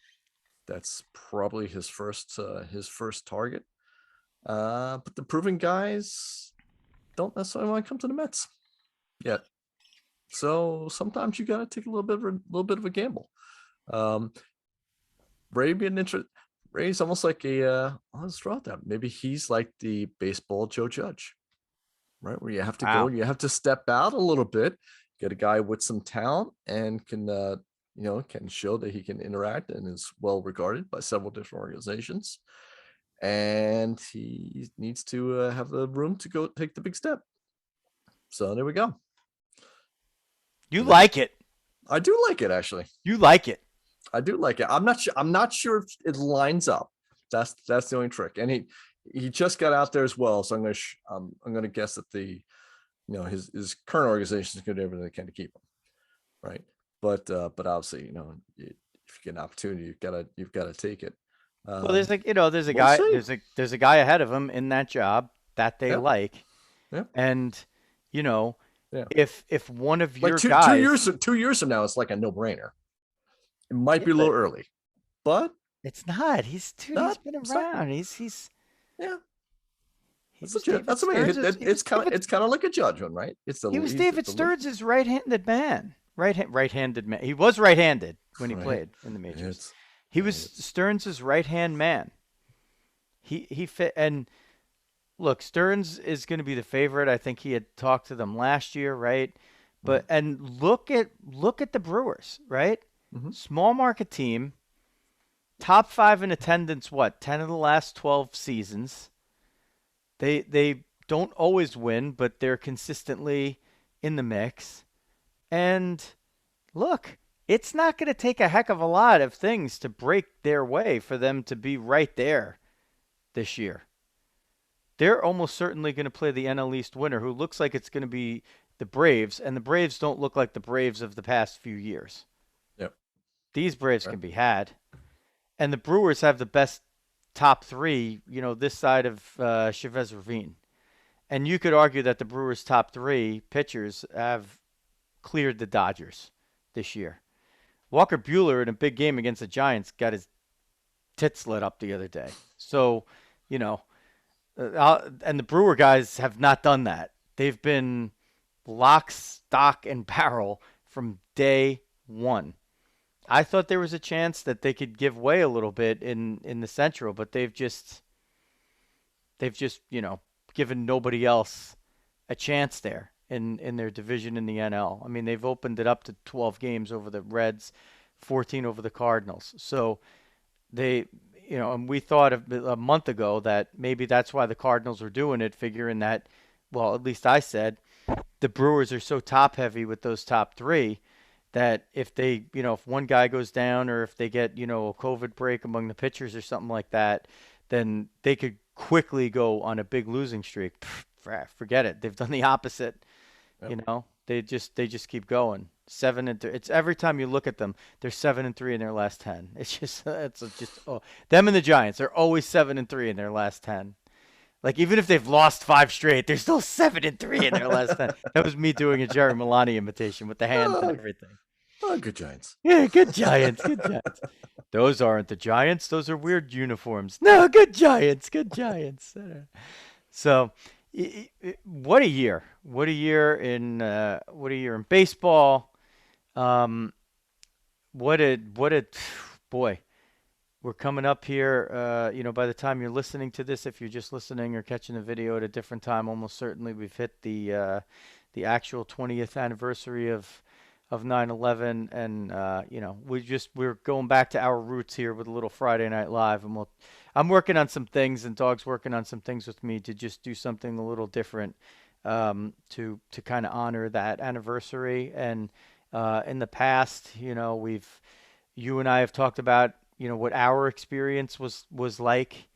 Speaker 2: that's probably his first target. But the proven guys don't necessarily want to come to the Mets yet. So sometimes you got to take a little bit of a gamble. Ray's almost like let's draw it that. Maybe he's like the baseball Joe Judge, right? Where you have to go, you have to step out a little bit, get a guy with some talent and can show that he can interact and is well regarded by several different organizations. And he needs to have the room to go take the big step. So there we go.
Speaker 1: You like it.
Speaker 2: I do like it, actually.
Speaker 1: You like it.
Speaker 2: I do like it. I'm not sure if it lines up. That's the only trick. And he just got out there as well. So I'm gonna guess that his current organization is going to do everything they can to keep him, right? But obviously, if you get an opportunity, you've got to take it.
Speaker 1: Well, there's a guy ahead of him in that job that they like, and
Speaker 2: yeah.
Speaker 1: if one of your
Speaker 2: like
Speaker 1: guys,
Speaker 2: 2 years from now, it's like a no brainer. It might be a little early, but
Speaker 1: it's not. He's been around. He's
Speaker 2: yeah. That's amazing. It's kind of like a judgment, right?
Speaker 1: He was David Stearns' right-handed man. Right-handed man. He was right-handed when he played in the majors. He was Stearns' right-hand man. He fit. And look, Stearns is going to be the favorite. I think he had talked to them last year, right? But and look at the Brewers, right? Small market team, top 5 in attendance. 10 of the last 12 seasons. They don't always win, but they're consistently in the mix. And look, it's not going to take a heck of a lot of things to break their way for them to be right there this year. They're almost certainly going to play the NL East winner, who looks like it's going to be the Braves, and the Braves don't look like the Braves of the past few years.
Speaker 2: Yep.
Speaker 1: These Braves can be had. And the Brewers have the best top 3, this side of Chavez Ravine. And you could argue that the Brewers' top 3 pitchers have cleared the Dodgers this year. Walker Buehler in a big game against the Giants got his tits lit up the other day. So, and the Brewer guys have not done that. They've been lock, stock, and barrel from day one. I thought there was a chance that they could give way a little bit in the Central, but they've just given nobody else a chance there in their division in the NL. I mean, they've opened it up to 12 games over the Reds, 14 over the Cardinals. So they, and we thought a month ago that maybe that's why the Cardinals were doing it, figuring that, well, at least I said, the Brewers are so top heavy with those top 3 that if they, if one guy goes down or if they get, a COVID break among the pitchers or something like that, then they could quickly go on a big losing streak. Forget it. They've done the opposite.
Speaker 2: Yep.
Speaker 1: They just keep going. 7-3. It's every time you look at them, they're 7-3 in their last 10. It's just them and the Giants. They're always 7-3 in their last 10. Like even if they've lost five straight, they're still 7-3 in their last 10. That was me doing a Jerry Milani imitation with the hands and
Speaker 2: Oh,
Speaker 1: everything.
Speaker 2: oh, good Giants.
Speaker 1: Yeah, good Giants, good Giants. Those aren't the Giants. Those are weird uniforms. No, good Giants, good Giants. So, what a year! What a year in baseball. Um, what a boy. We're coming up here. By the time you're listening to this, if you're just listening or catching the video at a different time, almost certainly we've hit the actual 20th anniversary of 9/11, and we're going back to our roots here with a little Friday Night Live, and I'm working on some things, and Dog's working on some things with me to just do something a little different, to kind of honor that anniversary. And in the past, you and I have talked about what our experience was like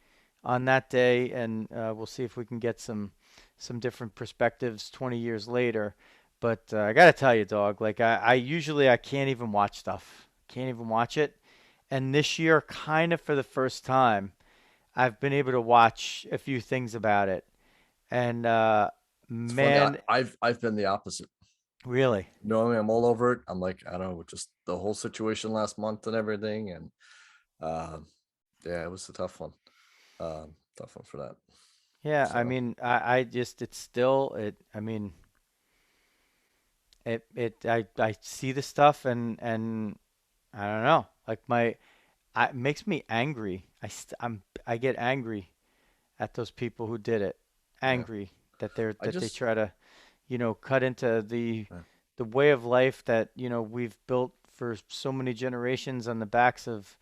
Speaker 1: on that day, and we'll see if we can get some different perspectives 20 years later. But I gotta tell you, dog, like I usually I can't even watch stuff, can't even watch it, and this year, kind of for the first time, I've been able to watch a few things about it, and
Speaker 2: It's funny.
Speaker 1: man,
Speaker 2: I've been the opposite.
Speaker 1: really,
Speaker 2: Knowing I'm all over it. I'm like, I don't know, just the whole situation last month and everything. And yeah, it was a tough one. Tough one for that.
Speaker 1: yeah. I
Speaker 2: So
Speaker 1: mean, I just it's still it. I mean, I see the stuff and I don't know, like it makes me angry. I get angry at those people who did it.
Speaker 2: yeah,
Speaker 1: Angry that
Speaker 2: I
Speaker 1: they
Speaker 2: just
Speaker 1: try to, cut into the
Speaker 2: uh,
Speaker 1: the way of life that, we've built for so many generations on the backs of,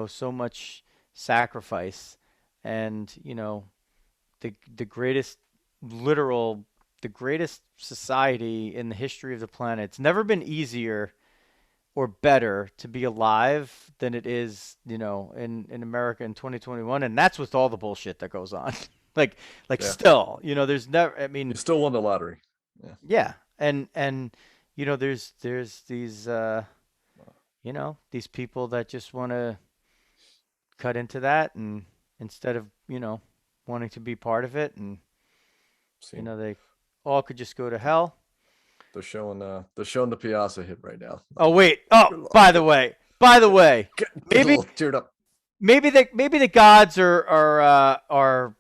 Speaker 1: so much sacrifice. And, the greatest literal the greatest society in the history of the planet. It's never been easier or better to be alive than it is, in America in 2021, and that's with all the bullshit that goes on. like
Speaker 2: yeah,
Speaker 1: still, there's never. I
Speaker 2: you
Speaker 1: mean,
Speaker 2: still won the lottery. Yeah.
Speaker 1: yeah, and there's these these people that just want to cut into that, and instead of wanting to be part of it, and
Speaker 2: See,
Speaker 1: they all could just go to hell.
Speaker 2: they're showing the Piazza hit right now.
Speaker 1: Oh wait. Oh,
Speaker 2: Good luck.
Speaker 1: by the way,
Speaker 2: Get a
Speaker 1: maybe
Speaker 2: little teared up.
Speaker 1: maybe the gods are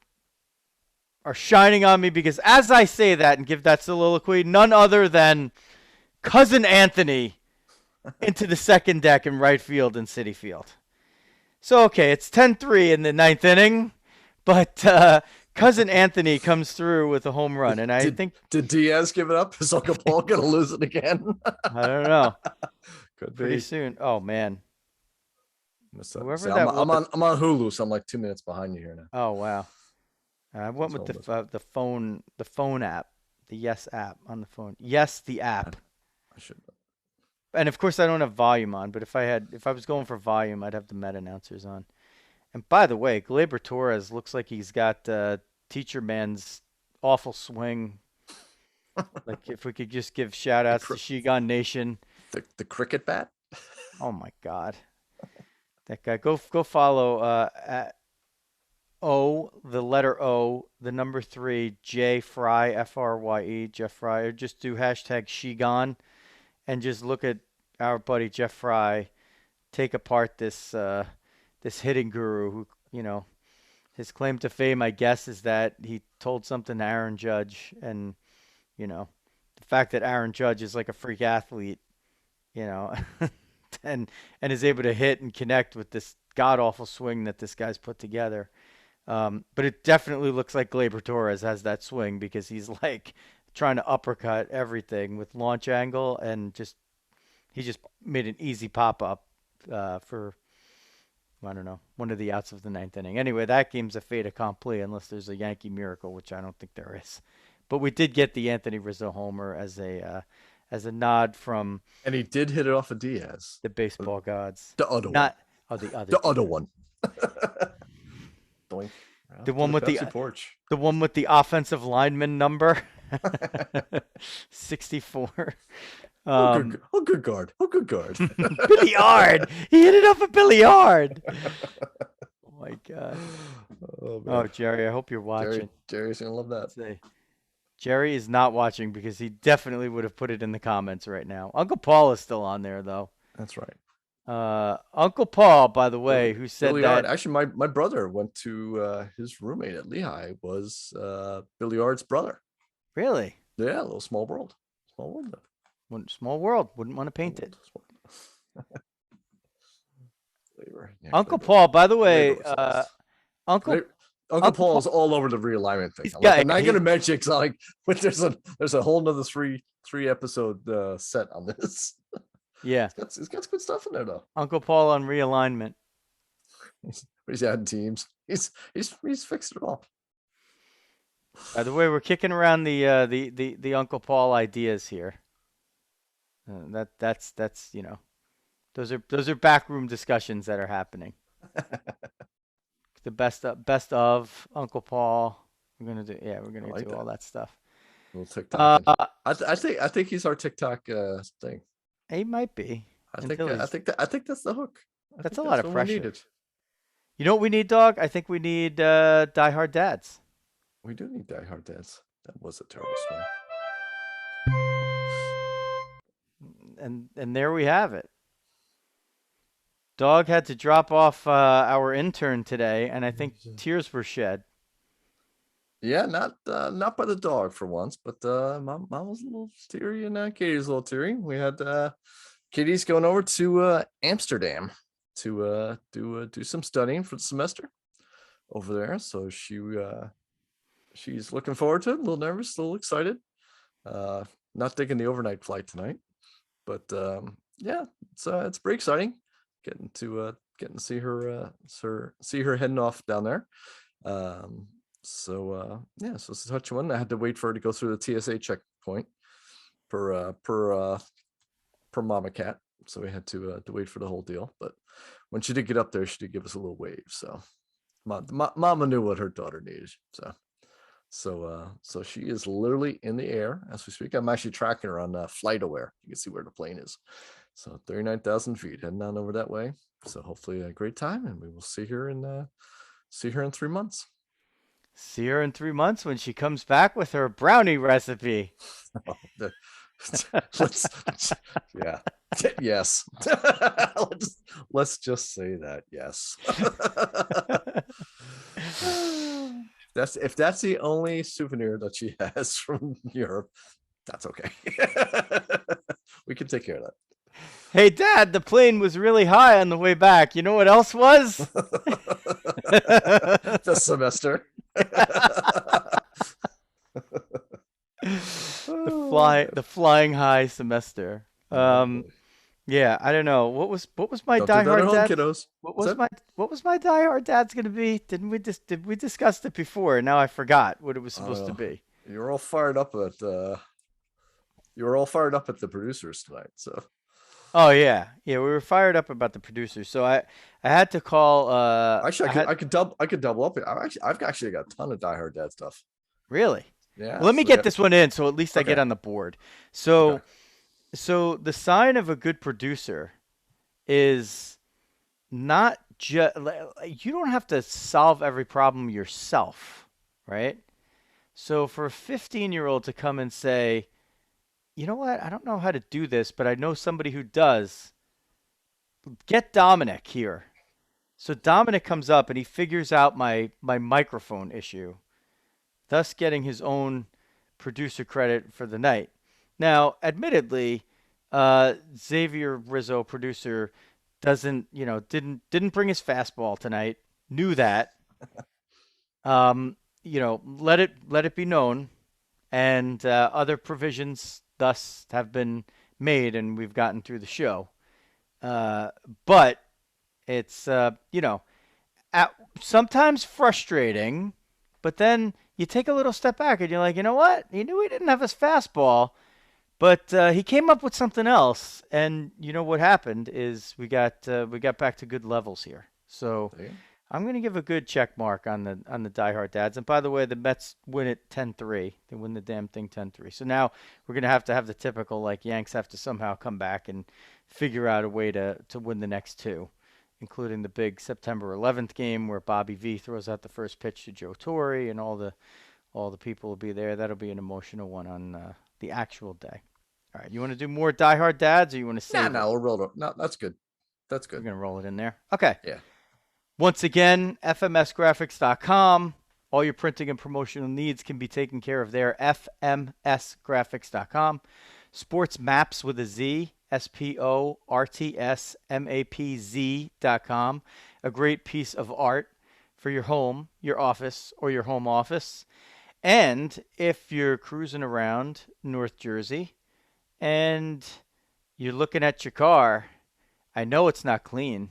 Speaker 1: shining on me, because as I say that and give that soliloquy, none other than cousin Anthony into the second deck in right field in City Field. So okay, it's 10-3 in the ninth inning, but cousin Anthony comes through with a home run, and I
Speaker 2: Did
Speaker 1: think
Speaker 2: did Diaz give it up? Is Uncle Paul gonna lose it again?
Speaker 1: I don't know.
Speaker 2: Could
Speaker 1: Pretty
Speaker 2: be.
Speaker 1: soon. Oh man,
Speaker 2: See,
Speaker 1: whoever
Speaker 2: I'm
Speaker 1: that was.
Speaker 2: I'm on Hulu, so I'm like 2 minutes behind you here now.
Speaker 1: Oh wow. I went
Speaker 2: That's
Speaker 1: with
Speaker 2: what I'm
Speaker 1: the phone app, the Yes app on the phone. Yes, the
Speaker 2: I
Speaker 1: app.
Speaker 2: should.
Speaker 1: And of course, I don't have volume on. But if I was going for volume, I'd have the Met announcers on. And by the way, Gleyber Torres looks like he's got Teacher Man's awful swing. Like if we could just give shout
Speaker 2: The
Speaker 1: outs to Shigon Nation.
Speaker 2: the cricket bat.
Speaker 1: Oh my God, that guy. Go follow at the letter O, the number 3, J Fry, Frye, Jeff Fry, or just do hashtag Shigon and just look at our buddy Jeff Fry take apart this hitting guru who, his claim to fame, I guess, is that he told something to Aaron Judge, and the fact that Aaron Judge is like a freak athlete, you know, and is able to hit and connect with this god awful swing that this guy's put together. But it definitely looks like Gleyber Torres has that swing, because he's like trying to uppercut everything with launch angle, and he just made an easy pop up for, I don't know, one of the outs of the ninth inning. Anyway, that game's a fait accompli unless there's a Yankee miracle, which I don't think there is. But we did get the Anthony Rizzo homer as a nod from
Speaker 2: And he did hit it off of Diaz.
Speaker 1: the baseball gods.
Speaker 2: The other one.
Speaker 1: Not the other
Speaker 2: The other
Speaker 1: Diaz.
Speaker 2: one. Doink.
Speaker 1: The
Speaker 2: Out
Speaker 1: one
Speaker 2: to
Speaker 1: with the
Speaker 2: Pepsi porch.
Speaker 1: the one with the offensive lineman number. 64.
Speaker 2: Oh, good.
Speaker 1: Um,
Speaker 2: Oh, good guard. Oh, good guard.
Speaker 1: Billiard. He hit it off a billiard. Oh my God.
Speaker 2: Oh
Speaker 1: Oh,
Speaker 2: man,
Speaker 1: Jerry, I hope you're watching.
Speaker 2: Jerry's gonna love that.
Speaker 1: Let's see. Jerry is not watching because he definitely would have put it in the comments right now. Uncle Paul is still on there though.
Speaker 2: That's right.
Speaker 1: Uncle Paul, by the way,
Speaker 2: Billy
Speaker 1: who said
Speaker 2: Billiard.
Speaker 1: that
Speaker 2: Actually, my brother went to his roommate at Lehigh was Billiard's brother.
Speaker 1: really
Speaker 2: Yeah, a little small world. Small world.
Speaker 1: small world wouldn't want to
Speaker 2: Small
Speaker 1: paint it.
Speaker 2: world. Small world. Labor. Yeah,
Speaker 1: Uncle
Speaker 2: labor.
Speaker 1: Paul, by the
Speaker 2: Labor
Speaker 1: way,
Speaker 2: was lost.
Speaker 1: Uncle
Speaker 2: Uncle
Speaker 1: Uncle
Speaker 2: Paul is
Speaker 1: Paul,
Speaker 2: all over the realignment thing.
Speaker 1: he's
Speaker 2: I'm like,
Speaker 1: got
Speaker 2: I'm not
Speaker 1: he,
Speaker 2: gonna mention because like, but there's a whole nother three episode set on this.
Speaker 1: yeah,
Speaker 2: It's got good stuff in there though.
Speaker 1: Uncle Paul on realignment.
Speaker 2: He's adding teams. He's fixed it all.
Speaker 1: By the way, we're kicking around the Uncle Paul ideas here. That's those are backroom discussions that are happening. The best of Uncle Paul. We're
Speaker 2: I
Speaker 1: gonna
Speaker 2: like
Speaker 1: do all
Speaker 2: that.
Speaker 1: that stuff.
Speaker 2: A little
Speaker 1: Uh,
Speaker 2: TikToking. I think he's our TikTok thing.
Speaker 1: he might be until he's.
Speaker 2: I think that's the hook. I
Speaker 1: That's
Speaker 2: think
Speaker 1: a lot
Speaker 2: that's
Speaker 1: of
Speaker 2: what we
Speaker 1: pressure.
Speaker 2: needed.
Speaker 1: You know what we need, dog? I think we need Diehard Dads.
Speaker 2: We do need Diehard Dads. That was a terrible swing.
Speaker 1: And there we have it. Dog had to drop off our intern today, and I think tears were shed.
Speaker 2: Yeah, not by the dog for once, but mom was a little teary and Katie's a little teary. We had Katie's going over to Amsterdam to do some studying for the semester over there. So she's looking forward to it. A little nervous, a little excited. Not taking the overnight flight tonight, but yeah, it's pretty exciting getting to see her heading off down there. Yeah, so it's a touch one. I had to wait for her to go through the TSA checkpoint per mama cat. So we had to wait for the whole deal. But when she did get up there, she did give us a little wave. So mama knew what her daughter needed. So she is literally in the air as we speak. I'm actually tracking her on Flight Aware. You can see where the plane is. So 39,000 feet heading on over that way. So hopefully a great time, and we will see her in 3 months.
Speaker 1: See her in 3 months when she comes back with her brownie recipe.
Speaker 2: Let's, yeah, yes. let's just say that yes. If that's the only souvenir that she has from Europe, that's okay. We can take care of that.
Speaker 1: Hey, Dad, the plane was really high on the way back. You know what else was?
Speaker 2: The semester.
Speaker 1: The flying high semester. Yeah, I don't know. What was my
Speaker 2: Don't do that at
Speaker 1: diehard
Speaker 2: home,
Speaker 1: dad?
Speaker 2: kiddos.
Speaker 1: What was my diehard dad's gonna be? Did we discuss it before? Now I forgot what it was supposed to be.
Speaker 2: You were all fired up at the producers tonight. So
Speaker 1: Oh yeah, we were fired up about the producers. So I had to call.
Speaker 2: actually, I could double up. I've actually got a ton of diehard dad stuff.
Speaker 1: Really?
Speaker 2: Yeah.
Speaker 1: Well, let me
Speaker 2: So
Speaker 1: get this one in, so at least I get
Speaker 2: Okay.
Speaker 1: on the board. So
Speaker 2: Okay.
Speaker 1: so the sign of a good producer is not just you don't have to solve every problem yourself, right? So for a 15-year-old to come and say, you know what, I don't know how to do this, but I know somebody who does. Get Dominic here. So Dominic comes up and he figures out my microphone issue, thus getting his own producer credit for the night. Now, admittedly, Xavier Rizzo, producer, didn't bring his fastball tonight. Knew that. Let it be known, and other provisions thus have been made, and we've gotten through the show. But it's sometimes frustrating, but then you take a little step back and you're like, you know what? He knew he didn't have his fastball, but he came up with something else, and you know what happened is we got back to good levels here. So
Speaker 2: There you
Speaker 1: I'm going to give a good check mark on the Diehard Dads. And by the way, the Mets win it 10-3. They win the damn thing 10-3. So now we're going to have the typical, like, Yanks have to somehow come back and figure out a way to win the next two, including the big September 11th game where Bobby V throws out the first pitch to Joe Torre, and all the people will be there. That'll be an emotional one on the actual day. All right, you want to do more Diehard Dads, or you want to
Speaker 2: Nah,
Speaker 1: save it?
Speaker 2: no, we'll roll it. No, that's good. That's
Speaker 1: We're
Speaker 2: good.
Speaker 1: going to roll it in there. Okay.
Speaker 2: Yeah.
Speaker 1: Once again, fmsgraphics.com. All your printing and promotional needs can be taken care of there. fmsgraphics.com. SportsMapz with a Z. SportsMapz.com. A great piece of art for your home, your office, or your home office. And if you're cruising around North Jersey and you're looking at your car, I know it's not clean,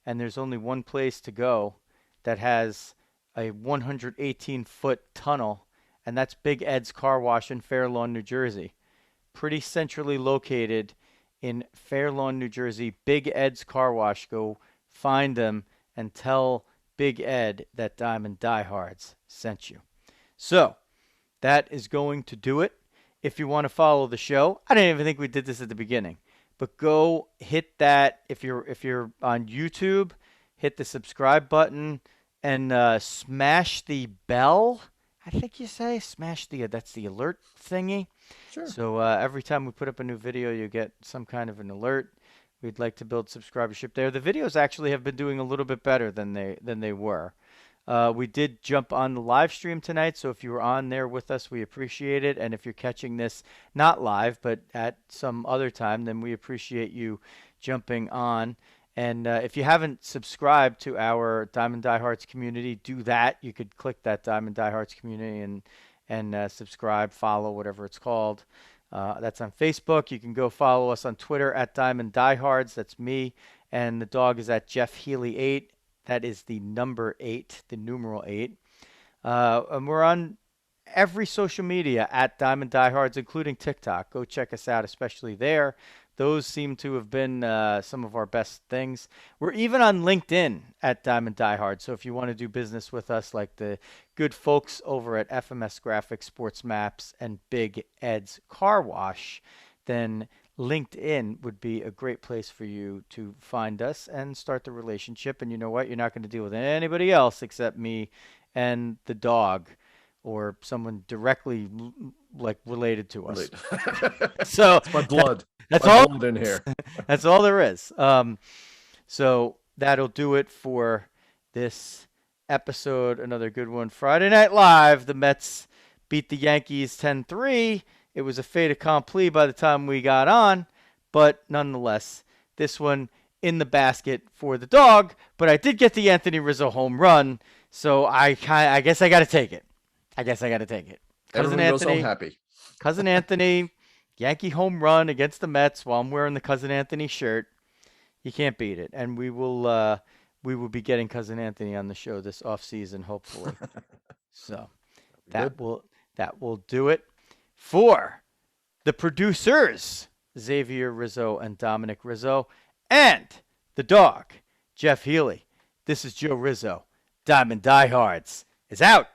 Speaker 1: and there's only one place to go that has a 118-foot tunnel, and that's Big Ed's Car Wash in Fair Lawn, New Jersey. Pretty centrally located in Fair Lawn, New Jersey. Big Ed's Car Wash. Go find them and tell Big Ed that Diamond Diehards sent you. So that is going to do it. If you want to follow the show, I didn't even think we did this at the beginning, but go hit that. If you're on YouTube, hit the subscribe button and smash the bell. I think you say smash that's the alert thingy.
Speaker 2: Sure.
Speaker 1: So every time we put up a new video, you get some kind of an alert. We'd like to build subscribership there. The videos actually have been doing a little bit better than they were. We did jump on the live stream tonight, so if you were on there with us, we appreciate it. And if you're catching this not live, but at some other time, then we appreciate you jumping on. And if you haven't subscribed to our Diamond Diehards community, do that. You could click that Diamond Diehards community and subscribe, follow, whatever it's called. That's on Facebook. You can go follow us on Twitter at Diamond Diehards. That's me. And the dog is at Jeff Healy 8. That is the number 8, the numeral 8. And we're on every social media at Diamond Diehards, including TikTok. Go check us out, especially there. Those seem to have been some of our best things. We're even on LinkedIn at Diamond Diehard. So if you want to do business with us, like the good folks over at FMS Graphics, SportsMapz, and Big Ed's Car Wash, then LinkedIn would be a great place for you to find us and start the relationship. And you know what? You're not going to deal with anybody else except me and the dog or someone directly like related to us. So
Speaker 2: it's my blood.
Speaker 1: That's
Speaker 2: my
Speaker 1: all
Speaker 2: blood in here.
Speaker 1: That's all there is. So that'll do it for this episode. Another good one. Friday Night Live. The Mets beat the Yankees 10-3. It was a fait accompli by the time we got on, but nonetheless, this one in the basket for the dog. But I did get the Anthony Rizzo home run, so I guess I got to take it.
Speaker 2: Everyone goes home happy.
Speaker 1: Cousin Anthony, Yankee home run against the Mets while I'm wearing the Cousin Anthony shirt. You can't beat it, and we will be getting Cousin Anthony on the show this off season, hopefully. So that will do it for the producers, Xavier Rizzo and Dominic Rizzo, and the dog, Jeff Healy. This is Joe Rizzo. Diamond Diehards is out.